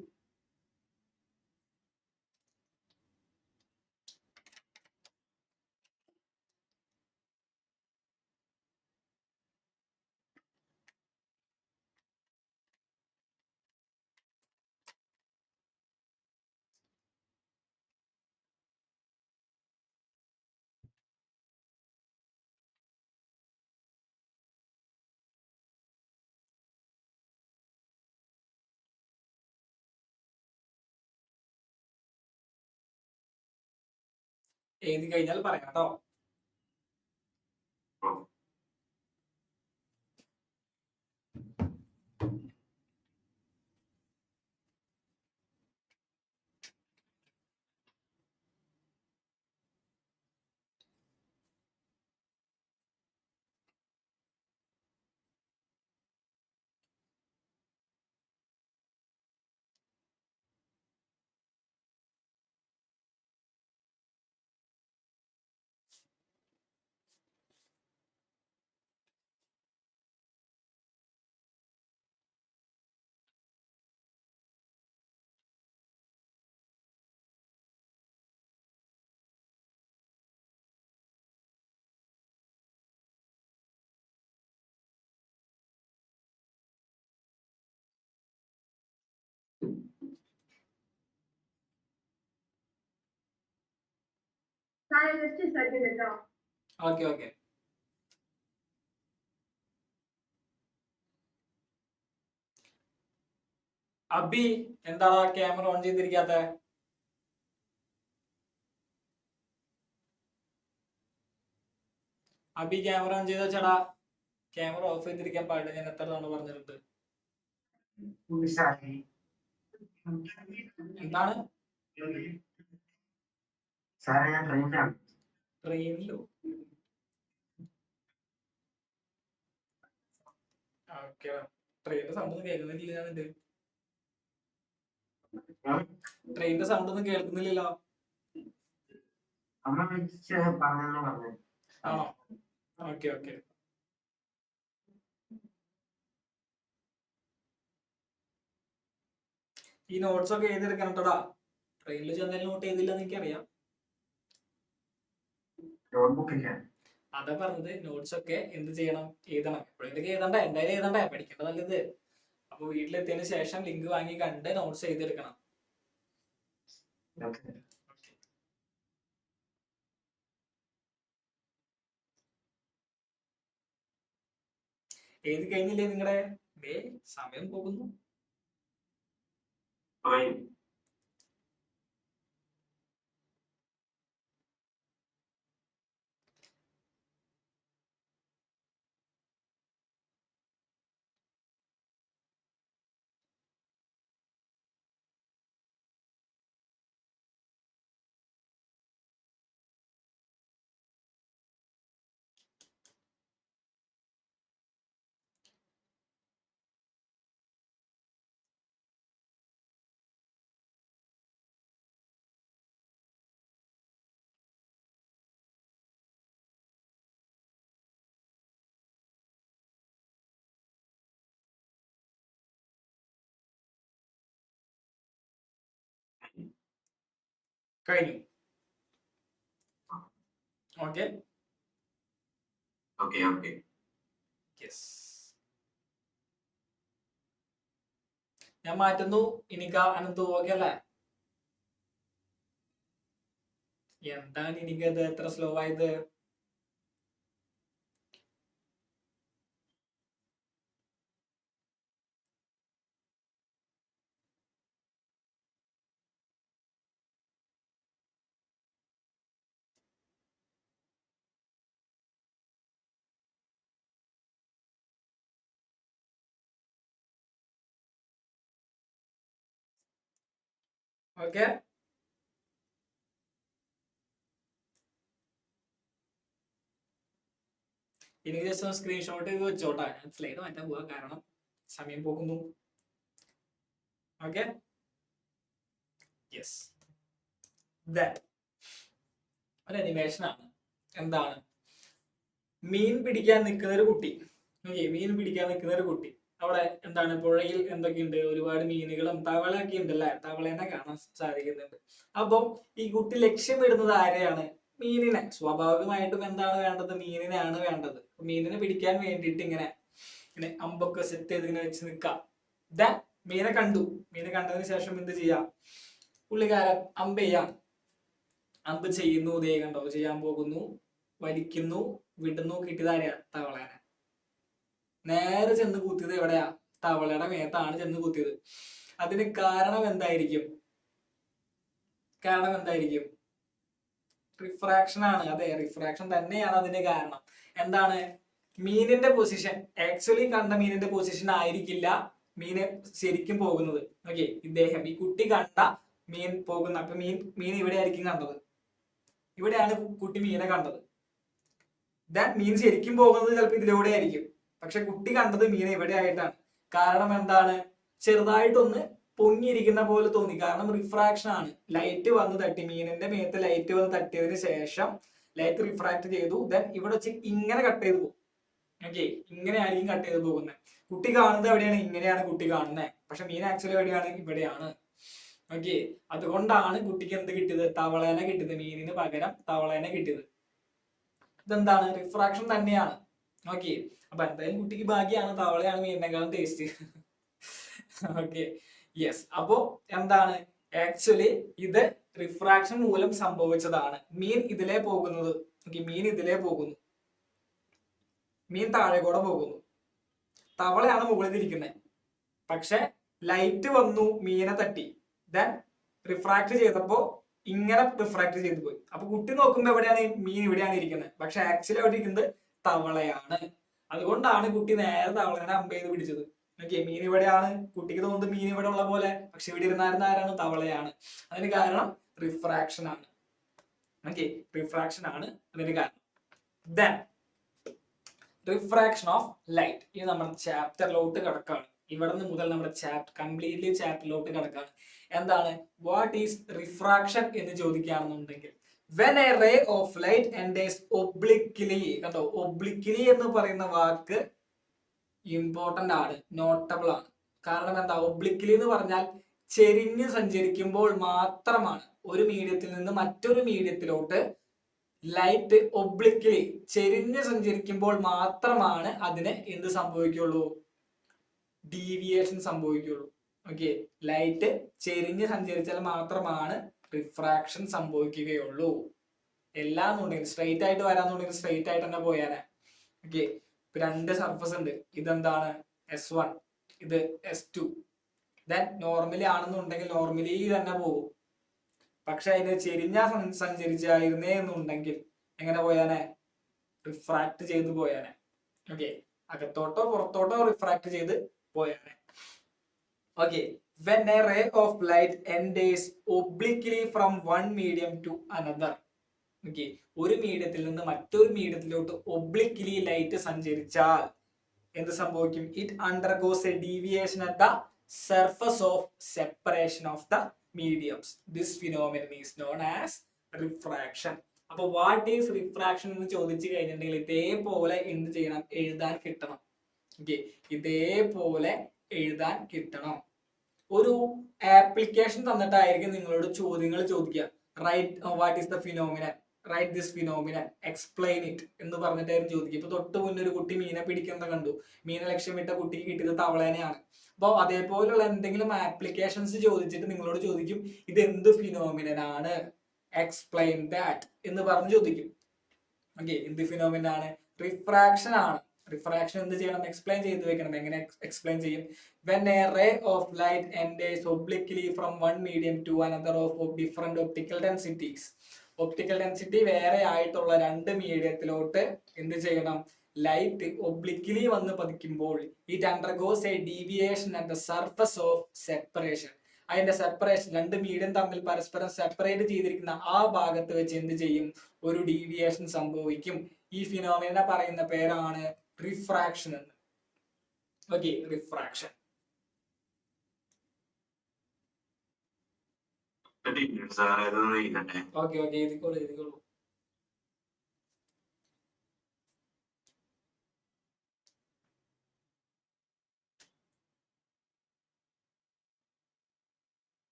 എഴുതി കഴിഞ്ഞാൽ പറയാം കേട്ടോ. സാറേ ജസ്റ്റ് സെക്കൻഡ് കേട്ടോ. Okay okay. അബി എന്താ ക്യാമറ ഓൺ ചെയ്തിരിക്കാത്ത? അബി ക്യാമറ ഓൺ ചെയ്ത് വെച്ചടാ. ക്യാമറ ഓഫ് ചെയ്തിരിക്കാൻ പാടില്ല, ഞാൻ എത്ര തവണ പറഞ്ഞിട്ടുണ്ട്. എന്താണ് സാറേ ഞാൻ ട്രെയിനിലാണ്. ട്രെയിനിലോ? ഓക്കെ, ട്രെയിനിന്റെ സൗണ്ട് ഒന്നും കേൾക്കുന്നില്ല. ഞാനിത് ട്രെയിനിന്റെ സൗണ്ട് ഒന്നും കേൾക്കുന്നില്ലല്ലോ. അമ്മ വിളിച്ച് പറഞ്ഞു. ആണോ? Okay okay. ഈ നോട്ട്സ് ഒക്കെ എഴുതിയെടുക്കണം കേട്ടോടാ. ട്രെയിനിൽ ചെന്നാലും നോട്ട് ചെയ്തില്ലെന്ന് എനിക്കറിയാം. നോട്ട്ബുക്ക് ഇല്ല. അതാ പറഞ്ഞത്, നോട്ട്സ് ഒക്കെ എന്ത് ചെയ്യണം, എഴുതണം. എപ്പോഴെങ്കിലും എഴുതണ്ടേ, എന്തായാലും എഴുതണ്ടേ, പഠിക്കേണ്ടത് നല്ലത്. അപ്പൊ വീട്ടിലെത്തിയതിനു ശേഷം ലിങ്ക് വാങ്ങി കണ്ട് നോട്ട്സ് എഴുതിയെടുക്കണം. എഴുതി കഴിഞ്ഞില്ലേ നിങ്ങളുടെ സമയം പോകുന്നു. കഴിഞ്ഞു. Okay okay okay. യെസ്, ഞാൻ മാറ്റുന്നു. ഇനിക്ക അനന്തു ഓക്കെ അല്ലേ? എന്താണ് എനിക്കത് എത്ര സ്ലോ ആയത്? ഓക്കെ, എനിക്ക് ജസ്റ്റ് ഒന്ന് സ്ക്രീൻഷോട്ട് ചെയ്ത് വെച്ചോട്ടെ. ഞാൻ സ്ലൈഡ് മാറ്റാൻ പോവാ, കാരണം സമയം പോകുന്നു. ഓക്കെ, യെസ്, ഒരു അനിമേഷൻ ആണ്. എന്താണ്? മീൻ പിടിക്കാൻ നിൽക്കുന്ന ഒരു കുട്ടി. ഓക്കെ, മീൻ പിടിക്കാൻ നിൽക്കുന്ന ഒരു കുട്ടി. അവിടെ എന്താണ്, പുഴയിൽ എന്തൊക്കെയുണ്ട്, ഒരുപാട് മീനുകളും തവളയൊക്കെ ഉണ്ടല്ലേ, തവളേനെ കാണാൻ സാധിക്കുന്നുണ്ട്. അപ്പൊ ഈ കുട്ടി ലക്ഷ്യമിടുന്നത് ആരെയാണ്? മീനിനെ. സ്വാഭാവികമായിട്ടും എന്താണ് വേണ്ടത്? മീനിനെയാണ് വേണ്ടത്. മീനിനെ പിടിക്കാൻ വേണ്ടിയിട്ട് ഇങ്ങനെ ഇങ്ങനെ അമ്പൊക്കെ സെറ്റ് ചെയ്ത് ഇങ്ങനെ വെച്ച് നിൽക്കാം. മീനെ കണ്ടു. മീനെ കണ്ടതിന് ശേഷം എന്ത് ചെയ്യാം? പുള്ളിക്കാരൻ അമ്പ് ചെയ്യാം. അമ്പ് ചെയ്യുന്നു. ദേ കണ്ടോ, ചെയ്യാൻ പോകുന്നു, വലിക്കുന്നു, വിടുന്നു. കിട്ടിയതാരെയാ? തവളേനെ. നേരെ ചെന്ന് കുത്തിയത് എവിടെയാ? തവളയുടെ മേത്താണ് ചെന്ന് കുത്തിയത്. അതിന് കാരണം എന്തായിരിക്കും? റിഫ്രാക്ഷൻ ആണ്. അതെ, റിഫ്രാക്ഷൻ തന്നെയാണ് അതിന്റെ കാരണം. എന്താണ്? മീനിന്റെ പൊസിഷൻ, ആക്ച്വലി കണ്ട മീനിന്റെ പൊസിഷൻ ആയിരിക്കില്ല മീന് ശരിക്കും പോകുന്നത്. ഓക്കെ, ഇദ്ദേഹം, ഈ കുട്ടി കണ്ട മീൻ പോകുന്ന, അപ്പൊ മീൻ ഇവിടെ ആയിരിക്കും കണ്ടത്. ഇവിടെയാണ് കുട്ടി മീനെ കണ്ടത്. മീൻ ശരിക്കും പോകുന്നത് ചിലപ്പോൾ ഇതിലൂടെ ആയിരിക്കും. പക്ഷെ കുട്ടി കണ്ടത് മീനെ ഇവിടെ ആയിട്ടാണ്. കാരണം എന്താണ്? ചെറുതായിട്ടൊന്ന് പൊങ്ങിയിരിക്കുന്ന പോലെ തോന്നി. കാരണം റിഫ്രാക്ഷൻ ആണ്. ലൈറ്റ് വന്ന് തട്ടി, മീനിന്റെ മേത്ത് ലൈറ്റ് വന്ന് തട്ടിയതിന് ശേഷം ലൈറ്റ് റിഫ്രാക്ട് ചെയ്തു. ഇവിടെ വെച്ച് ഇങ്ങനെ കട്ട് ചെയ്തു പോകും. ഓക്കെ, ഇങ്ങനെ ആയിരിക്കും കട്ട് ചെയ്ത് പോകുന്നത്. കുട്ടി കാണുന്നത് എവിടെയാണ്? ഇങ്ങനെയാണ് കുട്ടി കാണുന്നത്. പക്ഷെ മീൻ ആക്ച്വലി എവിടെയാണ്? ഇവിടെയാണ്. ഓക്കെ, അതുകൊണ്ടാണ് കുട്ടിക്ക് എന്ത് കിട്ടിയത്? തവളേനെ കിട്ടിയത്. മീനിന് പകരം തവളേനെ കിട്ടിയത്. ഇതെന്താണ്? റിഫ്രാക്ഷൻ തന്നെയാണ്. ഓക്കെ, അപ്പൊ എന്തായാലും കുട്ടിക്ക് ഭാഗ്യമാണ്, തവളയാണ് മീനിനേക്കാളും ടേസ്റ്റ്. Okay, yes. അപ്പോ എന്താണ്? ആക്ച്വലി ഇത് റിഫ്രാക്ഷൻ മൂലം സംഭവിച്ചതാണ്. മീൻ ഇതിലേ പോകുന്നത്. മീൻ ഇതിലേ പോകുന്നു, മീൻ താഴെ കൂടെ പോകുന്നു, തവളയാണ് മുകളിൽ ഇരിക്കുന്നത്. പക്ഷെ ലൈറ്റ് വന്നു മീനെ തട്ടി, ദെൻ റിഫ്രാക്ട് ചെയ്തപ്പോ ഇങ്ങനെ റിഫ്രാക്ട് ചെയ്തു പോയി. അപ്പൊ കുട്ടി നോക്കുമ്പോ എവിടെയാണ് മീൻ ഇവിടെയാണ് ഇരിക്കുന്നത്, പക്ഷെ ആക്ച്വലി അവിടെ ഇരിക്കുന്നത് തവളയാണ്. അതുകൊണ്ടാണ് കുട്ടി നേരെ തവളനെ അമ്പ് ചെയ്ത് പിടിച്ചത്. മീൻ ഇവിടെയാണ്, കുട്ടിക്ക് തോന്നുന്നത് മീൻ ഇവിടെ ഉള്ള പോലെ, പക്ഷെ ഇവിടെ ഇരുന്നായിരുന്ന ആരാണ്? തവളയാണ്. അതിന് കാരണം റിഫ്രാക്ഷൻ ആണ്. റിഫ്രാക്ഷൻ ആണ് അതിന് കാരണം. Then refraction of light. ഇത് നമ്മുടെ ചാപ്റ്ററിലോട്ട് കിടക്കാണ്. ഇവിടെ നിന്ന് മുതൽ നമ്മുടെ കംപ്ലീറ്റ്ലി ചാപ്റ്ററിലോട്ട് കിടക്കാണ്. എന്താണ് വാട്ട് ഈസ് റിഫ്രാക്ഷൻ എന്ന് ചോദിക്കുകയാണെന്നുണ്ടെങ്കിൽ, when a ray of light enters obliquely. കണ്ടോ, ഒബ്ലിക്ലി എന്ന് പറയുന്ന വാക്ക് ഇമ്പോർട്ടന്റ് ആണ്, നോട്ടബിൾ ആണ്. കാരണം എന്താ, ഒബ്ലിക്ലി എന്ന് പറഞ്ഞാൽ ചെരിഞ്ഞ് സഞ്ചരിക്കുമ്പോൾ മാത്രമാണ് ഒരു മീഡിയത്തിൽ നിന്ന് മറ്റൊരു മീഡിയത്തിലോട്ട് ലൈറ്റ് ഒബ്ലിക്ലി ചെരിഞ്ഞ് സഞ്ചരിക്കുമ്പോൾ മാത്രമാണ് അതിന് എന്ത് സംഭവിക്കുള്ളൂ? ഡീവിയേഷൻ സംഭവിക്കുള്ളൂ. ലൈറ്റ് ചെരിഞ്ഞ് സഞ്ചരിച്ചാൽ മാത്രമാണ് റിഫ്രാക്ഷൻ സംഭവിക്കുകയുള്ളൂ. എല്ലാന്നുണ്ടെങ്കിൽ സ്ട്രെയിറ്റ് ആയിട്ട് വരാന്നുണ്ടെങ്കിൽ സ്ട്രെയിറ്റ് ആയിട്ട് തന്നെ പോയാനെ. രണ്ട് സർഫസ് ഉണ്ട്, ഇതെന്താണ് S1, ഇത് S2. ദെൻ നോർമലി ആണെന്നുണ്ടെങ്കിൽ നോർമലി തന്നെ പോകും. പക്ഷെ അതിന് ചെരിഞ്ഞാ സഞ്ചരിച്ചായിരുന്നേ എന്നുണ്ടെങ്കിൽ എങ്ങനെ പോയാനെ? റിഫ്രാക്ട് ചെയ്ത് പോയാനെ. അകത്തോട്ടോ പുറത്തോട്ടോ റിഫ്രാക്ട് ചെയ്ത് പോയാനെ. When a ray of light enters obliquely from one medium to another. ഒരു മീഡിയത്തിൽ നിന്ന് മറ്റൊരു മീഡിയത്തിലോട്ട് ഒബ്ലിക്ലി ലൈറ്റ് സഞ്ചരിച്ചാൽ എന്ത് സംഭവിക്കും? It undergoes a deviation at the surface of separation of the mediums. This phenomenon is known as refraction. അപ്പൊ what is refraction എന്ന് ചോദിച്ചു കഴിഞ്ഞിട്ടുണ്ടെങ്കിൽ ഇതേപോലെ എന്ത് ചെയ്യണം? എഴുതാൻ കിട്ടണം. ഇതേപോലെ എഴുതാൻ കിട്ടണം. ഒരു ആപ്ലിക്കേഷൻ തന്നിട്ടായിരിക്കും നിങ്ങളോട് ചോദ്യങ്ങൾ ചോദിക്കുക. Right what is the phenomenon, right this phenomenon, explain it എന്ന് പറഞ്ഞിട്ടായിരുന്നു ചോദിക്കുക. ഇപ്പൊ തൊട്ട് മുന്നേ ഒരു കുട്ടി മീനെ പിടിക്കുന്നത് കണ്ടു. മീനെ ലക്ഷ്യമിട്ട കുട്ടിക്ക് കിട്ടിയത് തവളേനെയാണ്. അപ്പോൾ അതേപോലുള്ള എന്തെങ്കിലും ആപ്ലിക്കേഷൻസ് ചോദിച്ചിട്ട് നിങ്ങളോട് ചോദിക്കും ഇത് എന്ത് ഫിനോമിനൻ ആണ്, എക്സ്പ്ലെയിൻ ദാറ്റ് എന്ന് പറഞ്ഞ് ചോദിക്കും. എന്ത് ഫിനോമിനൻ ആണ്? റിഫ്രാക്ഷൻ ആണ്. റിഫ്രാക്ഷൻ എന്ത് ചെയ്യണം? എക്സ്പ്ലെയിൻ ചെയ്ത് വെക്കണം. എങ്ങനെ എക്സ്പ്ലെയിൻ ചെയ്യും? When a ray of light enters obliquely from one medium to another of different optical densities. Optical density വേറെ ആയിട്ടുള്ള രണ്ട് മീഡിയത്തിലോട്ട് എന്ത് ചെയ്യണം? ലൈറ്റ് ഒബ്ലിക്ലി വന്ന് പതിക്കുമ്പോൾ it undergoes a deviation at the surface of separation. അതിന്റെ സെപ്പറേഷൻ, രണ്ട് മീഡിയം തമ്മിൽ പരസ്പരം സെപ്പറേറ്റ് ചെയ്തിരിക്കുന്ന ആ ഭാഗത്ത് വെച്ച് എന്ത് ചെയ്യും? ഒരു ഡീവിയേഷൻ സംഭവിക്കും. ഈ ഫിനോമിനെ പറയുന്ന പേരാണ് റിഫ്രാക്ഷൻ എന്ന്. റിഫ്രാക്ഷൻ. എഴുതിക്കോളൂ.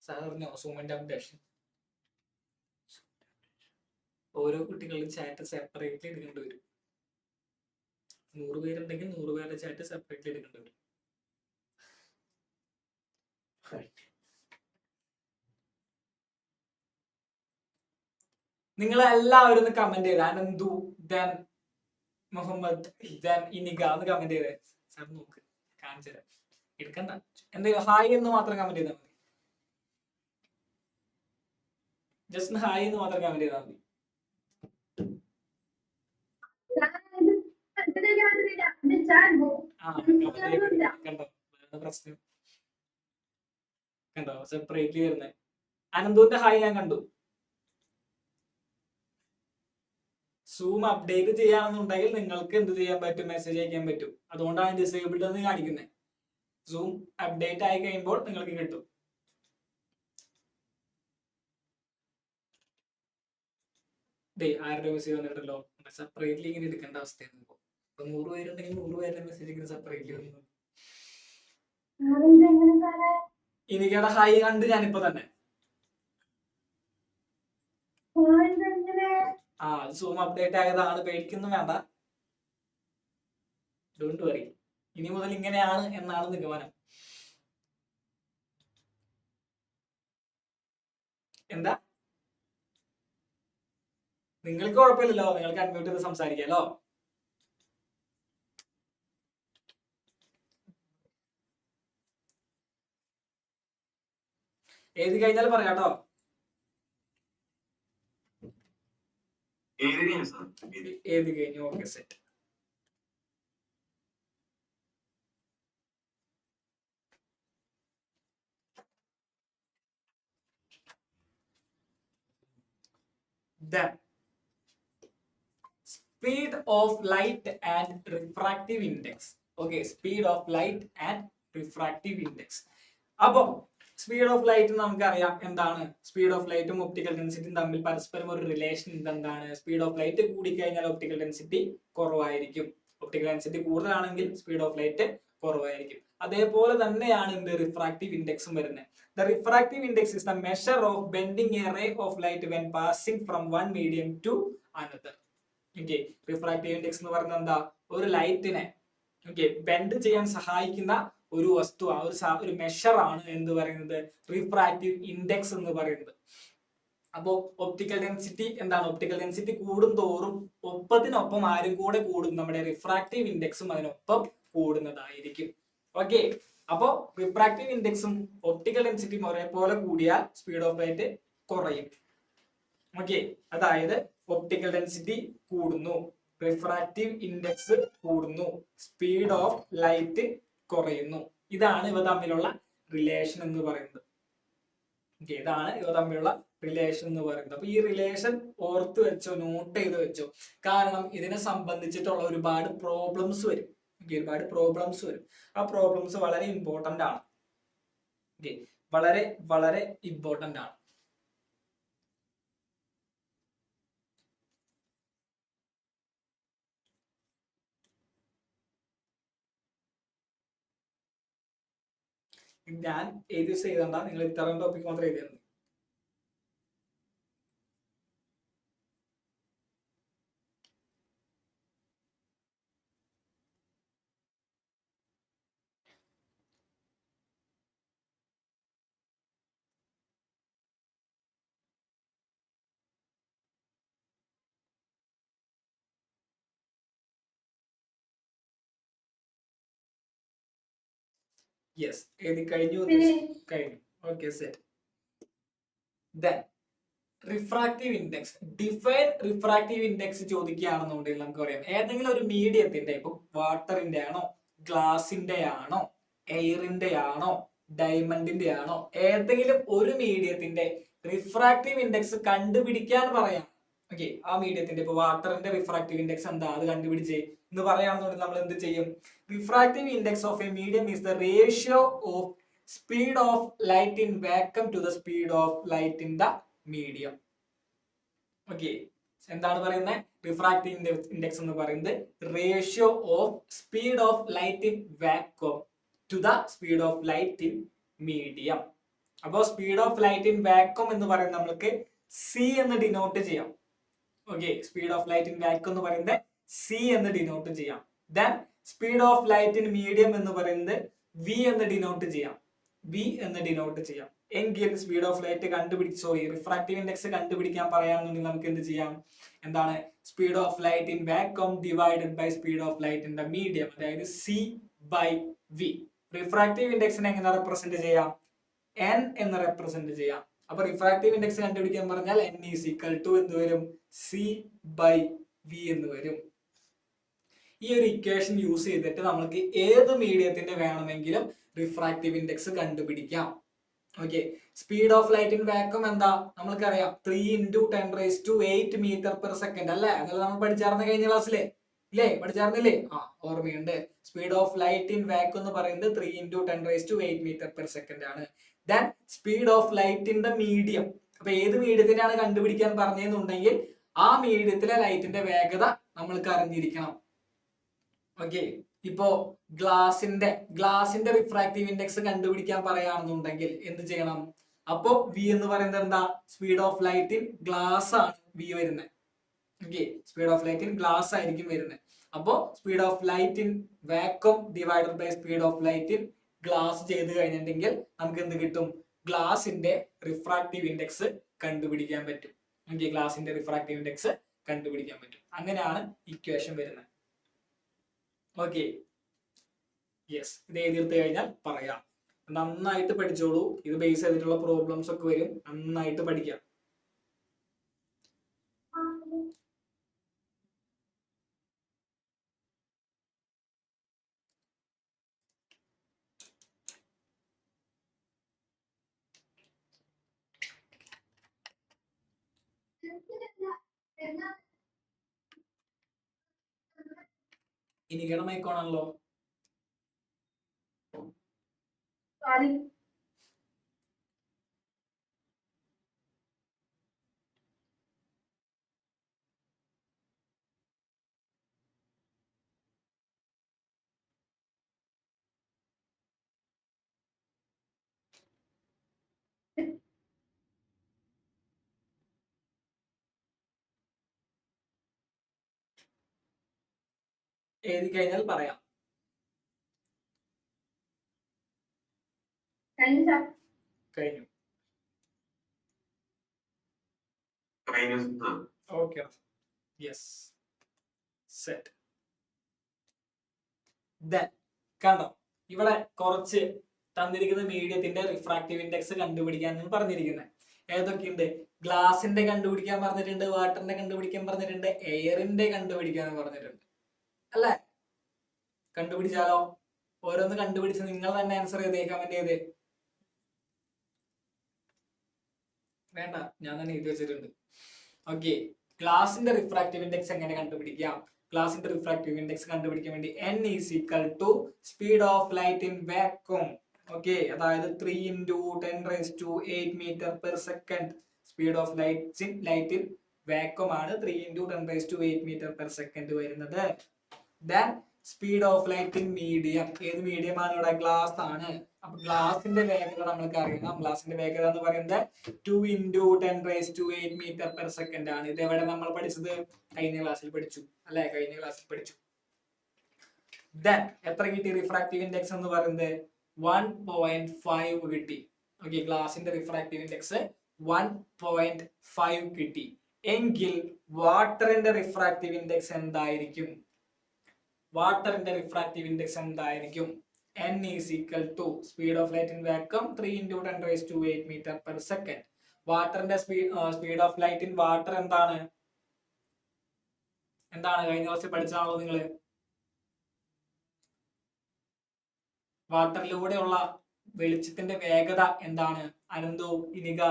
സാറിന് സൂമിന്റെ അപ്ഡേഷൻ ഓരോ കുട്ടികളുടെ ചാറ്റ് സെപ്പറേറ്റ്ലി എടുക്കേണ്ടി വരും. 100 പേരുണ്ടെങ്കിൽ 100 പേരുടെ ചാറ്റ് സെപ്പറേറ്റ്ലി എടുക്കേണ്ടി വരും. നിങ്ങളെല്ലാവരും ഒന്ന് കമന്റ് ചെയ്ത് അനന്തു, ദെൻ മുഹമ്മദ്, ദെൻ ഇനിക ഒന്ന് കമന്റ് ചെയ്തേ. സാർ നോക്ക്, കാണിച്ചു തരാം. എടുക്കണ്ട, എന്തെങ്കിലും ഹായ് എന്ന് മാത്രം കമന്റ് ചെയ്താൽ മതി. ജസ്റ്റ് ഹായ് എന്ന് മാത്രം കമന്റ് ചെയ്താൽ മതി. പ്രശ്നം കണ്ടോ? സെപ്പറേറ്റ്ലി വരുന്നേ. അനന്തുവിന്റെ ഹായ് ഞാൻ കണ്ടു. സൂം അപ്ഡേറ്റ് ചെയ്യാണെന്നുണ്ടെങ്കിൽ നിങ്ങൾക്ക് എന്ത് ചെയ്യാൻ പറ്റും? മെസ്സേജ് അയക്കാൻ പറ്റും. അതുകൊണ്ടാണ് ഡിസേബിൾഡ് എന്ന് കാണിക്കുന്നത്. സൂം അപ്ഡേറ്റ് ആയി കഴിയുമ്പോൾ നിങ്ങൾക്ക് കിട്ടും. ആരുടെ മെസ്സേജ് വന്നിട്ടല്ലോ. സെപ്പറേറ്റ്ലി ഇങ്ങനെ എടുക്കേണ്ട അവസ്ഥയാണ്. ഇപ്പൊ 100 പേരുണ്ടെങ്കിൽ 100 പേരുടെ മെസ്സേജ് ഇങ്ങനെ സെപ്പറേറ്റ്ലി വന്നു. എനിക്കടെ ഹായ് കണ്ട് ഞാനിപ്പോ തന്നെ. സൂം അപ്ഡേറ്റ് ആയതാണ്, പേടിക്കൊന്നും വേണ്ട. ഡോണ്ട് വറി, ഇനി മുതൽ ഇങ്ങനെയാണ് എന്നാണ് നിഗമനം. എന്താ നിങ്ങൾക്ക് കുഴപ്പമില്ലല്ലോ, നിങ്ങൾക്ക് അൺമ്യൂട്ട് ചെയ്ത് സംസാരിക്കാലോ. ഏത് കഴിഞ്ഞാൽ പറയാട്ടോ. ഏത് കഴിഞ്ഞു? Okay set. Then speed of light and refractive index. Okay, speed of light and refractive index. അപ്പോൾ സ്പീഡ് ഓഫ് ലൈറ്റ് നമുക്കറിയാം എന്താണ്. സ്പീഡ് ഓഫ് ലൈറ്റും ഒപ്റ്റിക്കൽ ഡെൻസിറ്റിയും തമ്മിൽ പരസ്പരം ഒരു റിലേഷൻ എന്താണ്? സ്പീഡ് ഓഫ് ലൈറ്റ് കൂടിക്കഴിഞ്ഞാൽ ഒപ്റ്റിക്കൽ ഡെൻസിറ്റി കുറവായിരിക്കും. ഒപ്റ്റിക്കൽ ഡെൻസിറ്റി കൂടുതലാണെങ്കിൽ സ്പീഡ് ഓഫ് ലൈറ്റ് കുറവായിരിക്കും. അതേപോലെ തന്നെയാണ് എന്ത് റിഫ്രാക്റ്റീവ് ഇൻഡെക്സും വരുന്നത്. The refractive index is the measure of bending a ray of light when passing from one medium to another. Okay, refractive index എന്ന് പറയുന്നത് എന്താ? ഒരു ലൈറ്റിനെ ബെൻഡ് ചെയ്യാൻ സഹായിക്കുന്ന ഒരു വസ്തു, ഒരു മെഷർ ആണ് എന്ന് പറയുന്നത് റിഫ്രാക്റ്റീവ് ഇൻഡെക്സ് എന്ന് പറയുന്നത്. അപ്പോൾ ഒപ്റ്റിക്കൽ ഡെൻസിറ്റി എന്താണ്? ഒപ്റ്റിക്കൽ ഡെൻസിറ്റി കൂടും തോറും ഒപ്പത്തിനൊപ്പം ആരും കൂടെ കൂടും, നമ്മുടെ റിഫ്രാക്റ്റീവ് ഇൻഡെക്സും അതിനൊപ്പം കൂടുന്നതായിരിക്കും. ഓക്കെ, അപ്പോ റിഫ്രാക്റ്റീവ് ഇൻഡെക്സും ഒപ്റ്റിക്കൽ ഡെൻസിറ്റിയും ഒരേപോലെ കൂടിയാൽ സ്പീഡ് ഓഫ് ലൈറ്റ് കുറയും. ഓക്കെ, അതായത് ഒപ്റ്റിക്കൽ ഡെൻസിറ്റി കൂടുന്നു, റിഫ്രാക്റ്റീവ് ഇൻഡെക്സ് കൂടുന്നു, സ്പീഡ് ഓഫ് ലൈറ്റ് കുറയുന്നു. ഇതാണ് ഇവ തമ്മിലുള്ള റിലേഷൻ എന്ന് പറയുന്നത്. ഓക്കെ, ഇതാണ് ഇവ തമ്മിലുള്ള റിലേഷൻ എന്ന് പറയുന്നത്. അപ്പൊ ഈ റിലേഷൻ ഓർത്ത് വെച്ചോ, നോട്ട് ചെയ്ത് വെച്ചോ. കാരണം ഇതിനെ സംബന്ധിച്ചിട്ടുള്ള ഒരുപാട് പ്രോബ്ലംസ് വരും. ഒരുപാട് പ്രോബ്ലംസ് വരും. ആ പ്രോബ്ലംസ് വളരെ ഇമ്പോർട്ടന്റ് ആണ്. വളരെ വളരെ ഇമ്പോർട്ടന്റ് ആണ്. ഞാൻ എഴുതി ചെയ്തണ്ട, നിങ്ങൾ ഇത്തരം ടോപ്പിക് മാത്രം എഴുതിയാൽ. യെസ്, എഴുതി കഴിഞ്ഞു. കഴിഞ്ഞു. Okay set. Then refractive index. Define refractive index ചോദിക്കുകയാണെന്നുണ്ടെങ്കിൽ നമുക്ക് പറയാം ഏതെങ്കിലും ഒരു മീഡിയത്തിന്റെ, ഇപ്പൊ വാട്ടറിന്റെ ആണോ, ഗ്ലാസിന്റെ ആണോ, എയറിന്റെ ആണോ, ഡയമണ്ടിന്റെ ആണോ, ഏതെങ്കിലും ഒരു മീഡിയത്തിന്റെ റിഫ്രാക്റ്റീവ് ഇൻഡെക്സ് കണ്ടുപിടിക്കാൻ പറയാം. ഓക്കെ, ആ മീഡിയത്തിന്റെ ഇപ്പൊ വാട്ടറിന്റെ റിഫ്രാക്റ്റീവ് ഇൻഡെക്സ് എന്താ, അത് കണ്ടുപിടിച്ചേ എന്ന് പറയുകയാണെന്നുണ്ടെങ്കിൽ നമ്മൾ എന്ത് ചെയ്യും? Refractive index of a medium is the ratio of speed of light in vacuum to the speed of light in the medium. Okay, എന്താണ് പറയുന്നത്? റിഫ്രാക്റ്റീവ് ഇൻഡെക്സ് എന്ന് പറയുന്നത് ratio of speed of light in vacuum to the speed of light in medium. അപ്പോൾ speed of light in vacuum എന്ന് പറയുന്നത് നമ്മൾക്ക് C എന്ന് denote ചെയ്യാം. Okay, speed of light in vacuum എന്ന് പറയുന്നത് സി എന്ന് ഡിനോട്ട് ചെയ്യാം. Then speed of light in medium എന്ന് പറയുന്നത് വി എന്ന് ഡിനോട്ട് ചെയ്യാം. വി എന്ന് ഡിനോട്ട് ചെയ്യാം. എങ്കിൽ speed of light refractive index കണ്ടുപിടിക്കാൻ പറയാന്നുണ്ടെങ്കിൽ നമുക്ക് എന്ത് ചെയ്യാം? എന്താണ്? Speed of light in vacuum divided by speed of light in the medium, അതായത് സി ബൈ വി. റിഫ്രാക്റ്റീവ് ഇൻഡെക്സിനെ എങ്ങനെ റെപ്രസെന്റ് ചെയ്യാം? എൻ എന്ന് റെപ്രസെന്റ് ചെയ്യാം. അപ്പൊ റിഫ്രാക്റ്റീവ് ഇൻഡെക്സ് കണ്ടുപിടിക്കാൻ പറഞ്ഞാൽ n ഈസ് ഈക്വൽ ടു എന്ത് വരും? സി ബൈ വി എന്ന് വരും. ഈ ഒരു ഇക്വേഷൻ യൂസ് ചെയ്തിട്ട് നമുക്ക് ഏത് മീഡിയത്തിന്റെ വേണമെങ്കിലും റിഫ്രാക്റ്റീവ് ഇൻഡെക്സ് കണ്ടുപിടിക്കാം. Okay, speed of light in vacuum എന്താ നമ്മൾക്കറിയാം? 3 × 10⁸ മീറ്റർ പെർ സെക്കൻഡ് അല്ലേ? അതല്ല നമ്മൾ പഠിച്ചാർന്ന കഴിഞ്ഞ ക്ലാസ്സിലെ ഇല്ലേ? പഠിച്ചാർന്നില്ലേ? ഓർമ്മയുണ്ട്. Speed of light in vacuum എന്ന് പറയുന്നത് 3 × 10⁸ മീറ്റർ പെർ സെക്കൻഡ് ആണ്. Then speed of light in the medium. അപ്പൊ ഏത് മീഡിയത്തിനാണ് കണ്ടുപിടിക്കാൻ പറഞ്ഞതെന്നുണ്ടെങ്കിൽ ആ മീഡിയത്തിലെ ലൈറ്റിന്റെ വേഗത നമ്മൾക്ക് അറിഞ്ഞിരിക്കണം. ഓക്കെ, ഇപ്പോ ഗ്ലാസിന്റെ റിഫ്രാക്റ്റീവ് ഇൻഡെക്സ് കണ്ടുപിടിക്കാൻ പറയുകയാണെന്നുണ്ടെങ്കിൽ എന്ത് ചെയ്യണം? അപ്പോ വി എന്ന് പറയുന്നത് എന്താ? Speed of light in glass ആണ് വി വരുന്നത്. Okay, speed of light in glass ആയിരിക്കും വരുന്നത്. അപ്പോ speed of light in vacuum divided by speed of light in glass ചെയ്ത് കഴിഞ്ഞിട്ടുണ്ടെങ്കിൽ നമുക്ക് എന്ത് കിട്ടും? ഗ്ലാസിന്റെ റിഫ്രാക്റ്റീവ് ഇൻഡെക്സ് കണ്ടുപിടിക്കാൻ പറ്റും. ഓക്കെ, ഗ്ലാസിന്റെ റിഫ്രാക്റ്റീവ് ഇൻഡെക്സ് കണ്ടുപിടിക്കാൻ പറ്റും. അങ്ങനെയാണ് ഇക്വേഷൻ വരുന്നത്. ഓക്കെ, യെസ്, ഇത് എഴുതിയെടുത്ത് കഴിഞ്ഞാൽ പറയാം. നന്നായിട്ട് പഠിച്ചോളൂ. ഇത് ബേസ് ചെയ്തിട്ടുള്ള പ്രോബ്ലംസ് ഒക്കെ വരും. നന്നായിട്ട് പഠിക്കാം. ഇനിയുടെ മൈക്കോണല്ലോ. സോറി. എഴുതി കഴിഞ്ഞാൽ പറയാം. കഴിഞ്ഞു. Okay, yes, set. ദെൻ കണ്ടോ, ഇവിടെ കുറച്ച് തന്നിരിക്കുന്ന മീഡിയത്തിന്റെ റിഫ്രാക്റ്റീവ് ഇൻഡെക്സ് കണ്ടുപിടിക്കാൻ പറഞ്ഞിരിക്കുന്നത്. ഏതൊക്കെയുണ്ട്? ഗ്ലാസിന്റെ കണ്ടുപിടിക്കാൻ പറഞ്ഞിട്ടുണ്ട്, വാട്ടറിന്റെ കണ്ടുപിടിക്കാൻ പറഞ്ഞിട്ടുണ്ട്, എയറിന്റെ കണ്ടുപിടിക്കാൻ പറഞ്ഞിട്ടുണ്ട്. അല്ലേ? കണ്ടുപിടിച്ചാലോ? ഓരോന്ന് കണ്ടുപിടിച്ച് നിങ്ങൾ തന്നെ ആൻസർ ചെയ്തേ, കമന്റ് ചെയ്തേ. വേണ്ട, ഞാൻ തന്നെ എഴുതി വെച്ചിട്ടുണ്ട്. ഓക്കെ, ഗ്ലാസിന്റെ റിഫ്രാക്റ്റീവ് ഇൻഡെക്സ് എങ്ങനെ കണ്ടുപിടിക്കാം? ഗ്ലാസിന്റെ റിഫ്രാക്റ്റീവ് ഇൻഡെക്സ് കണ്ടുപിടിക്കാൻ വേണ്ടി n = speed of light in vacuum. Okay, അതായത് 3 × 10⁸ m/s. Speed of light in vacuum ആണ് 3 × 10⁸ m/s വരുന്നത്. Then speed of light in medium. ഏത് മീഡിയം ആണ്? ഇവിടെ ഗ്ലാസ് ആണ്. അപ്പൊ ഗ്ലാസിന്റെ വേഗത നമ്മൾക്ക് അറിയണം. ഗ്ലാസിന്റെ വേഗത എന്ന് പറയുന്നത് 2 × 10⁸ m/s ആണ്. ഇത് എവിടെ നമ്മൾ പഠിച്ചത്? കഴിഞ്ഞ ക്ലാസ്സിൽ പഠിച്ചു അല്ലെ? കഴിഞ്ഞ ക്ലാസ്സിൽ പഠിച്ചു. ദെൻ എത്ര കിട്ടി? റിഫ്രാക്റ്റീവ് ഇൻഡെക്സ് എന്ന് പറയുന്നത് 1.5 കിട്ടി. ഓക്കെ, ഗ്ലാസിന്റെ റിഫ്രാക്റ്റീവ് ഇൻഡെക്സ് 1.5 കിട്ടി. എങ്കിൽ വാട്ടറിന്റെ റിഫ്രാക്റ്റീവ് ഇൻഡെക്സ് എന്തായിരിക്കും? വാട്ടറിന്റെ റിഫ്രാക്റ്റീവ് ഇൻഡെക്സ് എന്തായിരിക്കും? n = speed of light in vacuum 3 × 10⁸ m/s. വാട്ടറിന്റെ speed of light in water എന്താണ്? കഴിഞ്ഞ ദിവസം പഠിച്ചാണല്ലോ നിങ്ങള്. വാട്ടറിലൂടെയുള്ള വെളിച്ചത്തിന്റെ വേഗത എന്താണ്? അനന്തു, ഇനിക,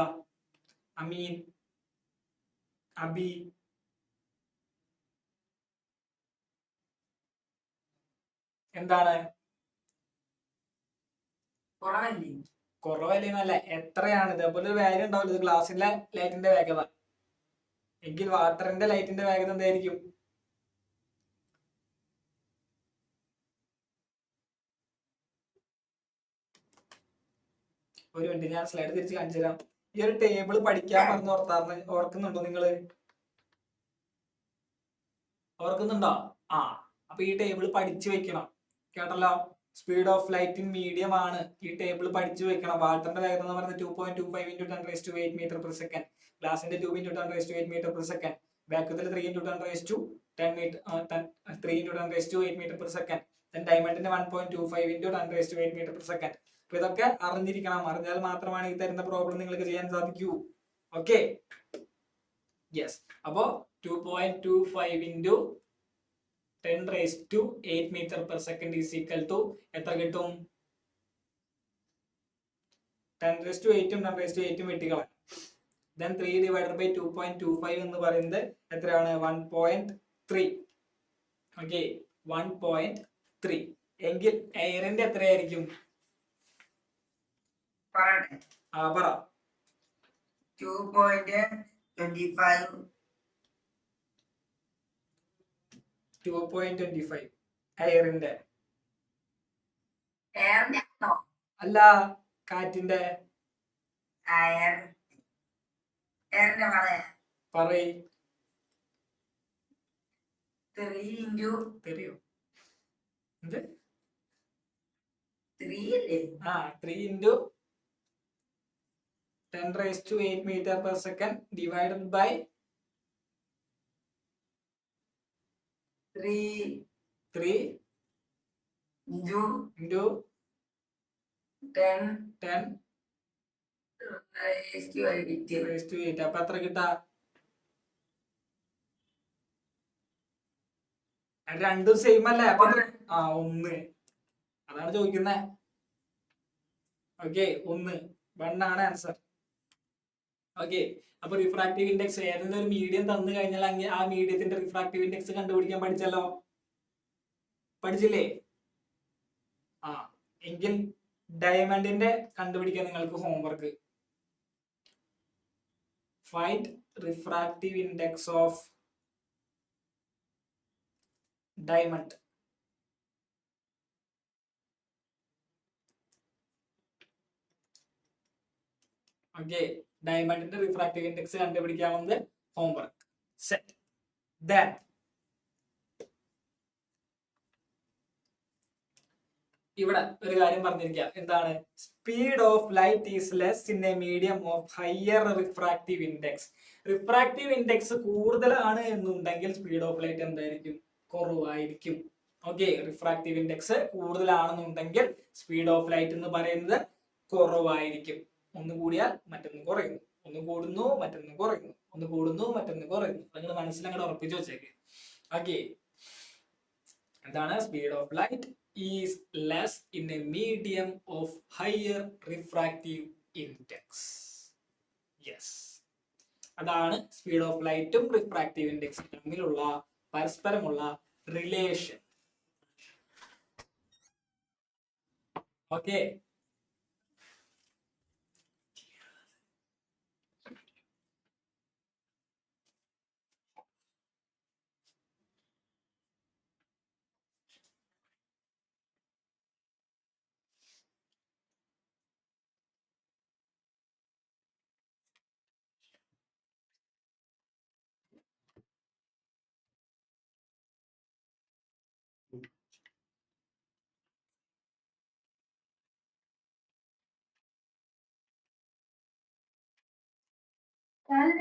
അമീൻ, അബി, എന്താണ്? കുറവല്ലേന്നല്ല, എത്രയാണ്? ഇതേപോലെ ഒരു വാല്യൂ ഉണ്ടാവില്ല. ഇത് ഗ്ലാസിലെ ലൈറ്റിന്റെ വേഗത. എങ്കിൽ വാട്ടറിന്റെ ലൈറ്റിന്റെ വേഗത എന്തായിരിക്കും? ഒരു മിനിറ്റ്, ഞാൻ സ്ലൈഡ് തിരിച്ച് കാണിച്ചു തരാം. ഈ ഒരു ടേബിൾ പഠിക്കാൻ പറഞ്ഞ് ഓർക്കുന്നുണ്ടോ നിങ്ങള്? ഓർക്കുന്നുണ്ടോ? അപ്പൊ ഈ ടേബിൾ പഠിച്ചു വെക്കണം. കേട്ടല്ലോ? Speed of light in medium ആണ്. ഈ ടേബിൾ പഠിച്ചു വെക്കണം. വാട്ടറിന്റെ വേഗത എന്ന് പറയുന്നത് 2.25 × 10⁸ m/s. ഗ്ലാസിന്റെ 2 × 10⁸ m/s. വാക്വത്തിൽ 3 × 10⁸ m/s. ഡയമണ്ടിന്റെ 1.25 × 10⁸ m/s. അപ്പൊ ഇതൊക്കെ അറിഞ്ഞിരിക്കണം. അറിഞ്ഞാൽ മാത്രമാണ് ഈ തരുന്ന പ്രോബ്ലം നിങ്ങൾക്ക് ചെയ്യാൻ സാധിക്കൂ. Okay, yes. അപ്പോ 2.25 × 10⁸ m/s എത്ര കിട്ടും? 10⁸ ഉം 10⁸ ഉം വെട്ടിക്കളാം. Then 3 / 2.25 എന്ന് പറയുന്നത് എത്രയാണ്? 1.3. ഓക്കെ, 1.3. എങ്കിൽ എയറിന്റെ എത്രയായിരിക്കും? പറ. 2.25 എയറിന്റെ അല്ല, കാറ്റിന്റെ. പറയ്. 3 into തെറിയോ എന്ത് 3 അല്ലേ? 3 into 10⁸ meter per second divided by 3 into 10 raised to 8. അപ്പൊ എത്ര കിട്ടാ? രണ്ടും സെയിം അല്ലേ? അപ്പൊ 1. അതാണ് ചോദിക്കുന്നേ. ഓക്കെ, 1 ആണ് ആൻസർ. ഓക്കെ, അപ്പൊ റിഫ്രാക്റ്റീവ് ഇൻഡെക്സ് ഏതെങ്കിലും ഒരു മീഡിയം തന്നു കഴിഞ്ഞാൽ ആ മീഡിയത്തിന്റെ റിഫ്രാക്റ്റീവ് ഇൻഡെക്സ് കണ്ടുപിടിക്കാൻ പഠിച്ചല്ലോ. പഠിച്ചില്ലേ? എങ്കിൽ ഡയമണ്ടിന്റെ കണ്ടുപിടിക്കാൻ നിങ്ങൾക്ക് homework. Find refractive index of diamond. Okay, ഡയമണ്ടിന്റെ റിഫ്രാക്റ്റീവ് ഇൻഡെക്സ് കണ്ടുപിടിക്കാവുന്നത് ഹോംവർക്ക്. സെറ്റ്. ദെൻ ഇവിടെ ഒരു കാര്യം പറഞ്ഞിരിക്കുക. എന്താണ്? Speed of light is less in a medium of higher refractive index. Refractive index കൂടുതലാണ് എന്നുണ്ടെങ്കിൽ സ്പീഡ് ഓഫ് ലൈറ്റ് എന്തായിരിക്കും? കുറവായിരിക്കും. ഓക്കെ, റിഫ്രാക്റ്റീവ് ഇൻഡെക്സ് കൂടുതലാണെന്നുണ്ടെങ്കിൽ സ്പീഡ് ഓഫ് ലൈറ്റ് എന്ന് പറയുന്നത് കുറവായിരിക്കും. ഒന്ന് കൂടിയാൽ മറ്റൊന്ന് കുറയുന്നു, ഒന്ന് കൂടുന്നു മറ്റൊന്ന് കുറയുന്നു, ഒന്ന് കൂടുന്നു മറ്റൊന്ന് കുറയുന്നു. നിങ്ങൾ മനസ്സിലങ്ങോട്ട് ഉറപ്പിച്ചു വെച്ചേക്ക്. ഓക്കെ, എന്താണ്? Speed of light is less in a medium of higher refractive index. Yes, അതാണ് സ്പീഡ് ഓഫ് ലൈറ്റും റിഫ്രാക്റ്റീവ് ഇൻഡെക്സും തമ്മിലുള്ള പരസ്പരമുള്ള റിലേഷൻ. ഓക്കെ,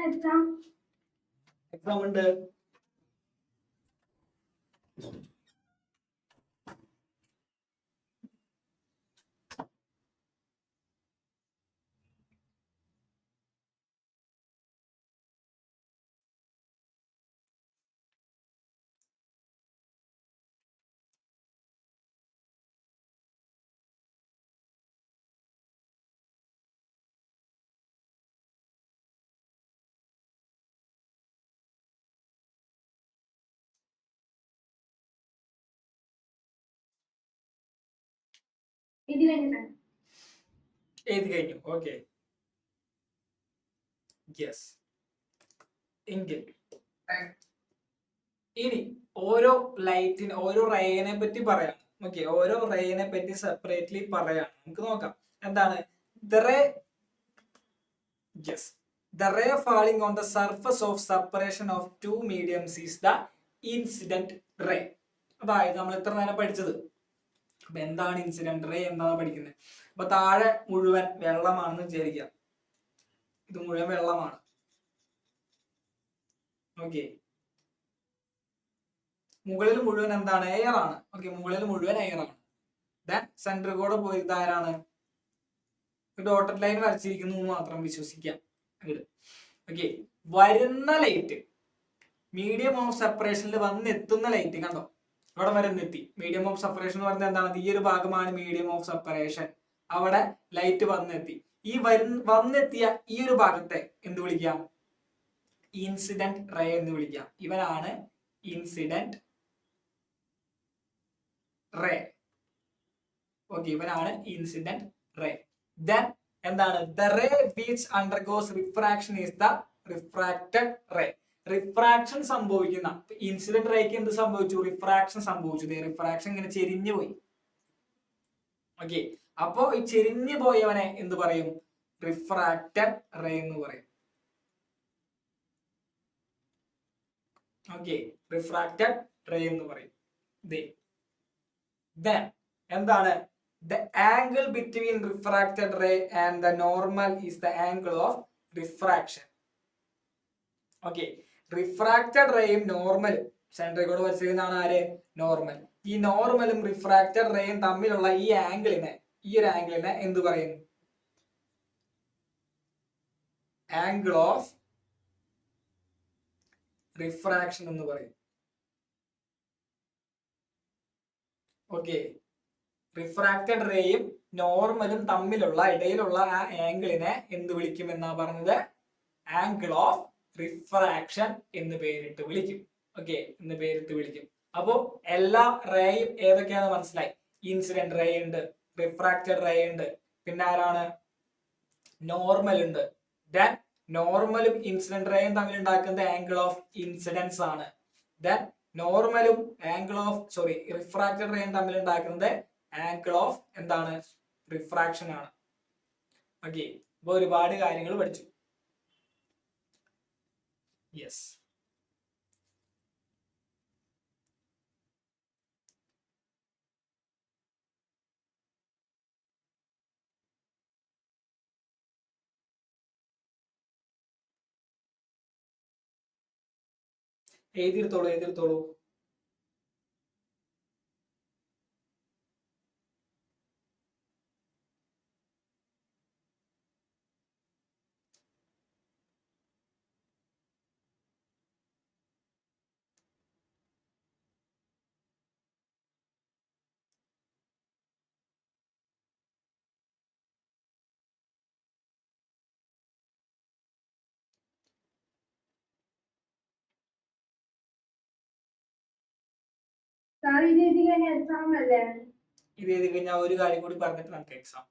എക്സാം ഉണ്ട്. ഇത് കഴിഞ്ഞിട്ട് എഴുതി കഴിഞ്ഞു. Okay, yes. എങ്കിൽ ഇനി ഓരോ ലൈറ്റിന് ഓരോ റേനെ പറ്റി പറയാം. ഓക്കെ, ഓരോ റേനെ പറ്റി സെപ്പറേറ്റ്ലി പറയാം. നമുക്ക് നോക്കാം. എന്താണ് the ray? Yes, the ray falling on the surface of separation of two mediums is the incident ray. അതായത് നമ്മൾ എത്ര നേരം പഠിച്ചത്. അപ്പൊ എന്താണ് ഇൻസിഡന്റ് റേ? എന്താണ് പഠിക്കുന്നത്? അപ്പൊ താഴെ മുഴുവൻ വെള്ളമാണെന്ന് വിചാരിക്കാം. ഇത് മുഴുവൻ വെള്ളമാണ്. ഓക്കെ, മുകളിൽ മുഴുവൻ എന്താണ്? എയർ ആണ്. ഓക്കെ, മുകളിൽ മുഴുവൻ എയർ ആണ്. ദെൻ സെന്റർ കൂടെ പോയി ഇതാരാണ്? ഡോട്ടഡ് ലൈൻ വരച്ചിരിക്കുന്നു എന്ന് മാത്രം വിശ്വസിക്കാം. ഓക്കെ, വരുന്ന ലൈറ്റ് മീഡിയം ഓഫ് സെപ്പറേഷനിൽ വന്നെത്തുന്ന ലൈറ്റ് കണ്ടോ? അവിടെ വരെ എത്തി. മീഡിയം ഓഫ് സെപ്പറേഷൻ എന്ന് പറയുന്നത് എന്താണ്? ഈ ഒരു ഭാഗമാണ് മീഡിയം ഓഫ് സെപ്പറേഷൻ. അവിടെ ലൈറ്റ് വന്നെത്തി. ഈ വന്നെത്തിയ ഈ ഒരു ഭാഗത്തെ എന്ത് വിളിക്കാം? ഇൻസിഡന്റ് റേ എന്ന് വിളിക്കാം. ഇവനാണ് ഇൻസിഡന്റ് റേ. ഓക്കെ, ഇവനാണ് ഇൻസിഡന്റ് റേ. ദെൻ എന്താണ്? The ray which undergoes refraction is the refracted ray. Refraction സംഭവിക്കുന്ന ഇൻസിഡന്റ് റേക്ക് എന്ത് സംഭവിച്ചു? റിഫ്രാക്ഷൻ സംഭവിച്ചു. റിഫ്രാക്ഷൻ ഇങ്ങനെ ചെരിഞ്ഞു പോയി. ഓക്കെ, അപ്പോ ഈ ചെരിഞ്ഞു പോയവനെ എന്ത് പറയും? റിഫ്രാക്റ്റഡ് റേ എന്ന് പറയും. ഓക്കെ, റിഫ്രാക്റ്റഡ് റേ എന്ന് പറയും. Then എന്താണ് the angle between refracted ray and the normal is the angle of refraction. Okay, refracted റേയും നോർമലും സെൻട്രിൽ കൂടെ വരച്ചിരിക്കുന്നതാണ് ആര്? നോർമൽ. ഈ നോർമലും റിഫ്രാക്റ്റഡ് റേയും തമ്മിലുള്ള ഈ ഒരു ആംഗിളിനെ എന്ത് പറയും? ആംഗിൾ ഓഫ് റിഫ്രാക്ഷൻ എന്ന് പറയും. ഓക്കെ, റിഫ്രാക്റ്റഡ് റേയും നോർമലും തമ്മിലുള്ള ഇടയിലുള്ള ആ ആംഗിളിനെ എന്ത് വിളിക്കും എന്നാ പറഞ്ഞത്? ആംഗിൾ ഓഫ് റിഫ്രാക്ഷൻ എന്ന് പേരിട്ട് വിളിക്കും. ഓക്കെ, എന്ന് പേരിട്ട് വിളിക്കും. അപ്പോ എല്ലാ റേയും ഏതൊക്കെയാണെന്ന് മനസ്സിലായി. ഇൻസിഡന്റ് റേ ഉണ്ട്, റിഫ്രാക്റ്റഡ് റേ ഉണ്ട്, പിന്നെ ആരാണ്? നോർമൽ ഉണ്ട്. ദെൻ നോർമലും ഇൻസിഡന്റ് റേയും തമ്മിൽ ഉണ്ടാക്കുന്ന ആംഗിൾ ഓഫ് ഇൻസിഡൻസ് ആണ്. ദെൻ നോർമലും റിഫ്രാക്റ്റഡ് റേയും തമ്മിൽ ഉണ്ടാക്കുന്നത് ആംഗിൾ ഓഫ് എന്താണ്? റിഫ്രാക്ഷൻ ആണ്. ഓക്കെ, അപ്പൊ ഒരുപാട് കാര്യങ്ങൾ പഠിച്ചു. യെസ്, എഴുതിയെടുത്തോളൂ. സാർ ഇത് എഴുതി കഴിഞ്ഞാൽ എക്സാം അല്ലേ? ഇത് എഴുതി കഴിഞ്ഞാൽ ഒരു കാര്യം കൂടി പറഞ്ഞിട്ട് നമുക്ക് എക്സാം.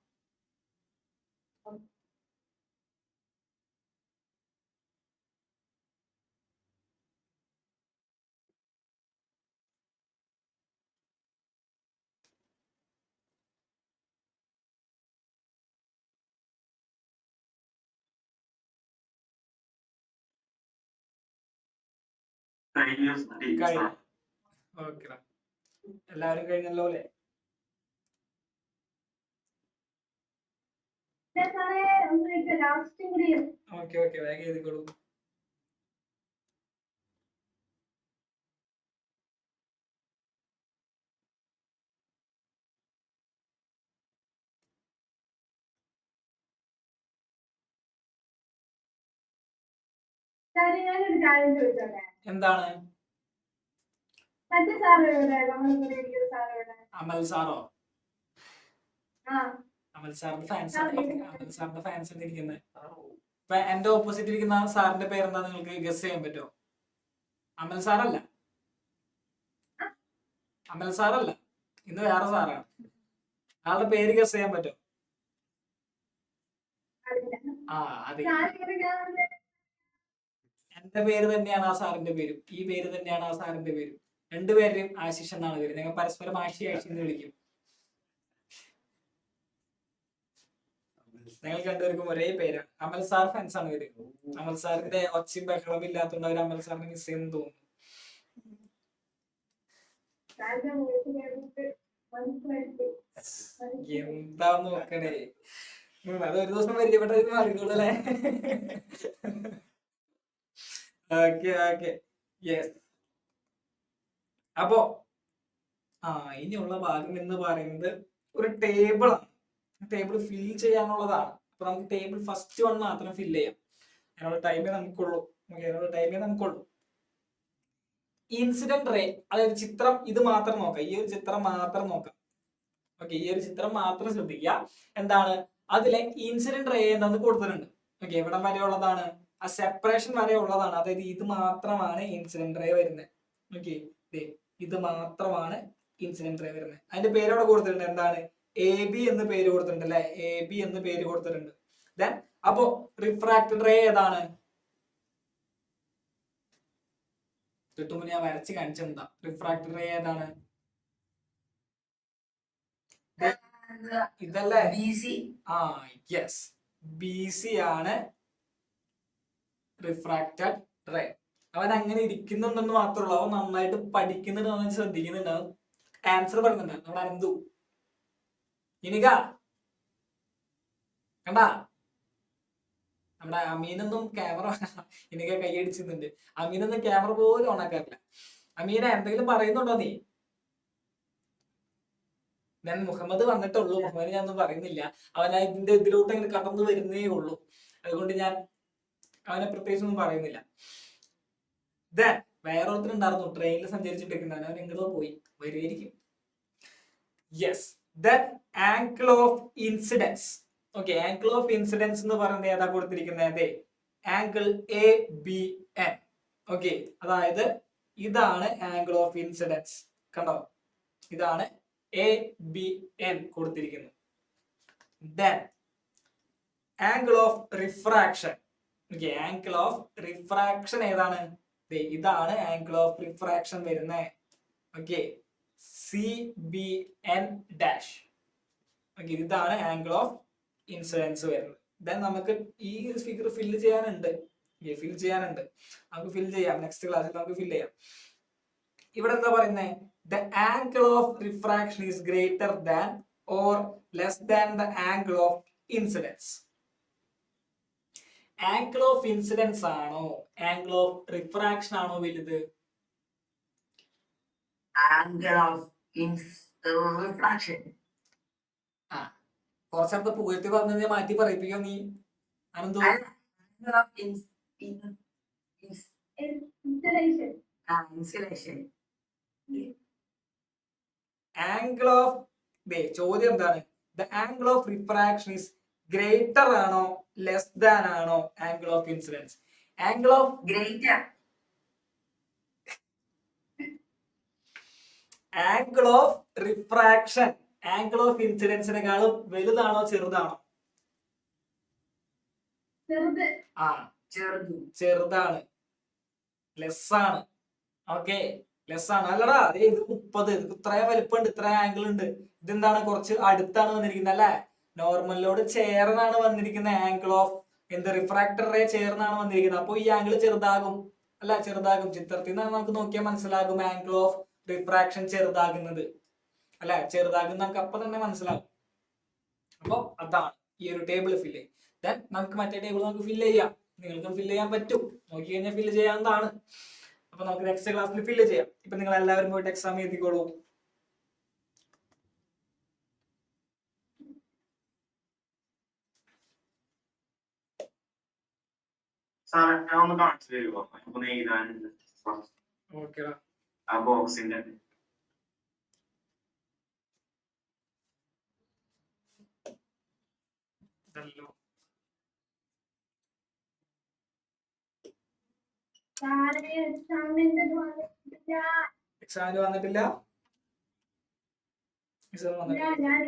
ഓക്കെ, എല്ലാവരും കഴിഞ്ഞല്ലോ അല്ലേ? സാറേ ഒന്ന് ലാസ്റ്റ് കൂടി. ഓക്കെ, വേഗം എഴുതിക്കോളൂ. സാറേ ഞാനൊരു കാര്യം ചോദിച്ചോട്ടെ? എന്താണ്? മറ്റേ സാറ് സാറോടെ അമൽ സാറോ? ആ അമൽ സാറിന്റെ ഫാൻസ് ഇരിക്കുന്നത്. എന്റെ ഓപ്പോസിറ്റ് ഇരിക്കുന്ന സാറിന്റെ പേരെന്താ നിങ്ങൾക്ക് ഗസ് ചെയ്യാൻ പറ്റുമോ? അമൽ സാറല്ല, ഇന്ന് വേറെ സാറാണ്. ആളുടെ പേര് ഗസ് ചെയ്യാൻ പറ്റുമോ? അതെ, എന്റെ പേര് തന്നെയാണ് ആ സാറിന്റെ പേരും, ഈ പേര് തന്നെയാണ് ആ സാറിന്റെ പേരും. രണ്ടുപേരുടെയും ആശിഷ് എന്നാണ് പേര്. നിങ്ങൾ പരസ്പരം ആശി എന്ന് വിളിക്കും. നിങ്ങൾ രണ്ടുപേർക്കും ഒരേ പേരാണ്. അമൽ സാർ ഫാൻസ് ആണ് പേര്. അമൽ സാറിന്റെ ഒച്ചയും ബഹളവും ഇല്ലാത്തതുകൊണ്ട് അവർ അമൽ സാറിനെ മിസ് ചെയ്യുന്നു തോന്നുന്നു. എന്താ നോക്കണേ, അത് ഒരു ദിവസം പരിചയപ്പെട്ടത് മാറിക്കോളൂ അല്ലേ? Okay, yes. അപ്പോ ഇനിയുള്ള ഭാഗം എന്ന് പറയുന്നത് ഒരു ടേബിൾ ആണ്. ടേബിൾ ഫിൽ ചെയ്യാനുള്ളതാണ്. അപ്പൊ നമുക്ക് ടേബിൾ ഫസ്റ്റ് വൺ മാത്രം ഫിൽ ചെയ്യാം. അതിനുള്ള ടൈമേ നമുക്കുള്ളൂ. ഇൻസിഡന്റ് റേ, അതായത് ചിത്രം ഇത് മാത്രം നോക്കാം. ഈ ഒരു ചിത്രം മാത്രം നോക്കാം. ഓക്കെ, ഈ ഒരു ചിത്രം മാത്രം ശ്രദ്ധിക്കുക. എന്താണ് അതിലെ ഇൻസിഡന്റ് റേ എന്താന്ന് കൊടുത്തിട്ടുണ്ട്. ഓക്കെ, എവിടം വരെ ഉള്ളതാണ്? ആ സെപ്പറേഷൻ വരെ ഉള്ളതാണ്. അതായത് ഇത് മാത്രമാണ് ഇൻസിഡന്റ് റേ വരുന്നത്. ഓക്കെ, ഇത് മാത്രമാണ് ഇൻസിഡന്റ് റേ വരുന്നത്. അതിന്റെ പേര് അവിടെ കൊടുത്തിട്ടുണ്ട്. എന്താണ്? AB എന്ന് പേര് കൊടുത്തിട്ടുണ്ട് അല്ലെ? AB എന്ന് പേര് കൊടുത്തിട്ടുണ്ട്. ദെൻ അപ്പോ റിഫ്രാക്റ്റഡ് റേ ഏതാണ്? കിട്ടുമ്പോ ഞാൻ വരച്ച് കാണിച്ചെന്താ റിഫ്രാക്റ്റഡ് റേ ഏതാണ്? ഇതല്ലേ? യെസ്, BC ആണ് റിഫ്രാക്റ്റഡ് റേ. അവൻ അങ്ങനെ ഇരിക്കുന്നുണ്ടെന്ന് മാത്രമല്ല, അവൻ നന്നായിട്ട് പഠിക്കുന്നുണ്ട്, നന്നായി ശ്രദ്ധിക്കുന്നുണ്ടാവും, ആൻസർ പറയുന്നുണ്ടാവും. നമ്മുടെ അനന്തു ഇനിക കണ്ടാ, നമ്മുടെ അമീനൊന്നും ക്യാമറ ഇനിക കൈയടിച്ചിരുന്നുണ്ട്. അമീനൊന്നും ക്യാമറ പോലും ഓണാക്കാറില്ല. അമീന എന്തെങ്കിലും പറയുന്നുണ്ടോ നീ? ഞാൻ മുഹമ്മദ് വന്നിട്ടുള്ളൂ, മുഹമ്മദ് ഞാൻ ഒന്നും പറയുന്നില്ല. അവൻ ഇതിന്റെ ഇതിലോട്ട് അങ്ങനെ കടന്നു വരുന്നേ ഉള്ളൂ, അതുകൊണ്ട് ഞാൻ അവനെ പ്രത്യേകിച്ച് ഒന്നും പറയുന്നില്ല. ദെൻ വേറൊരുത്തരുണ്ടായിരുന്നു ട്രെയിനിൽ സഞ്ചരിച്ചിട്ടിരിക്കുന്നവൻ, അവൻ എങ്ങോട്ടോ പോയി, വരുമായിരിക്കും. Yes, then angle of incidents. Okay, angle of incidents എന്ന് പറയുന്നത് ഏതാ കൊടുത്തിരിക്കുന്നത്? Angle A B N. Okay, അതായത് ഇതാണ് ആംഗിൾ ഓഫ് ഇൻസിഡൻസ്. കണ്ടോ, ഇതാണ് എ ബി എൻ കൊടുത്തിരിക്കുന്നത്. Then angle of refraction. Okay, angle of refraction ഏതാണ്? ഇതാണ് ആംഗിൾ ഓഫ് റിഫ്രാക്ഷൻ വരുന്നത്. Okay, C B N dash. Okay, ഇതാണ് ആംഗിൾ ഓഫ് ഇൻസിഡൻസ് വരുന്നത്. ദെൻ നമുക്ക് ഈ ഫിഗർ ഫില്ല് ചെയ്യാനുണ്ട്, നമുക്ക് ഫിൽ ചെയ്യാം. നെക്സ്റ്റ് ക്ലാസ്സിൽ നമുക്ക് ഫിൽ ചെയ്യാം. ഇവിടെ എന്താ പറയുന്നത്? The angle of refraction is greater than or less than the angle of incidence. Angle of incidents ആണോ ആംഗിൾ ഓഫ് റിഫ്രാക്ഷൻ ആണോ വലുത്? Angle of refraction. കുറച്ചടുത്ത് പുകഴ്ത്തി പറഞ്ഞത് മാറ്റി പറയിപ്പിക്കോ നീ അനന്തോ? ഇൻസുലേഷൻ. ആംഗിൾ ഓഫ് ചോദ്യം എന്താണ്? The angle of refraction is greater ആണോ ലെസ് ദാൻ ആണോ angle of incidence? Angle of greater. Angle of refraction angle of ഇൻസിഡൻസിനെക്കാളും വലുതാണോ ചെറുതാണോ? ചെറുതാണ്, ലെസ് ആണ്. ഓക്കെ, ലെസ് ആണ്. അല്ലടാ, ഇത് 30, ഇത് ഇത്രയും വലിപ്പമുണ്ട്, ഇത്രയും ആംഗിൾ ഉണ്ട്. ഇതെന്താണ്, കുറച്ച് അടുത്താണ് വന്നിരിക്കുന്നത് അല്ലെ? നോർമലിനോട് ചേർന്നാണ് വന്നിരിക്കുന്ന ആംഗിൾ ഓഫ് റിഫ്രാക്ടർ റേ ചേർന്നാണ് വന്നിരിക്കുന്നത്. അപ്പൊ ഈ ആംഗിൾ ചെറുതാകും അല്ല, ചെറുതാകും. ചിത്രത്തിൽ നിന്ന് നമുക്ക് നോക്കിയാൽ മനസ്സിലാകും ആംഗിൾ ഓഫ് റിഫ്രാക്ഷൻ ചെറുതാകുന്നത് അല്ലെ, ചെറുതാകും നമുക്ക് അപ്പൊ തന്നെ മനസ്സിലാകും. അപ്പൊ അതാണ് ഈ ഒരു ടേബിൾ ഫില്ല്. ദെൻ നമുക്ക് മറ്റേ ടേബിൾ നമുക്ക് ഫില്ല് ചെയ്യാം, നിങ്ങൾക്കും ഫില്ല് ചെയ്യാൻ പറ്റും, നോക്കി കഴിഞ്ഞാൽ ഫില്ല് ചെയ്യാവുന്നതാണ്. അപ്പൊ നമുക്ക് നെക്സ്റ്റ് ക്ലാസ്സിൽ ഫില്ല് ചെയ്യാം. ഇപ്പൊ നിങ്ങൾ എല്ലാവരും പോയിട്ട് എക്സാം എഴുതിക്കോളൂ. ഓക്കേടാ, ആ ബോക്സിന്റെ എക്സാമിന് വന്നിട്ടില്ല? ഞാൻ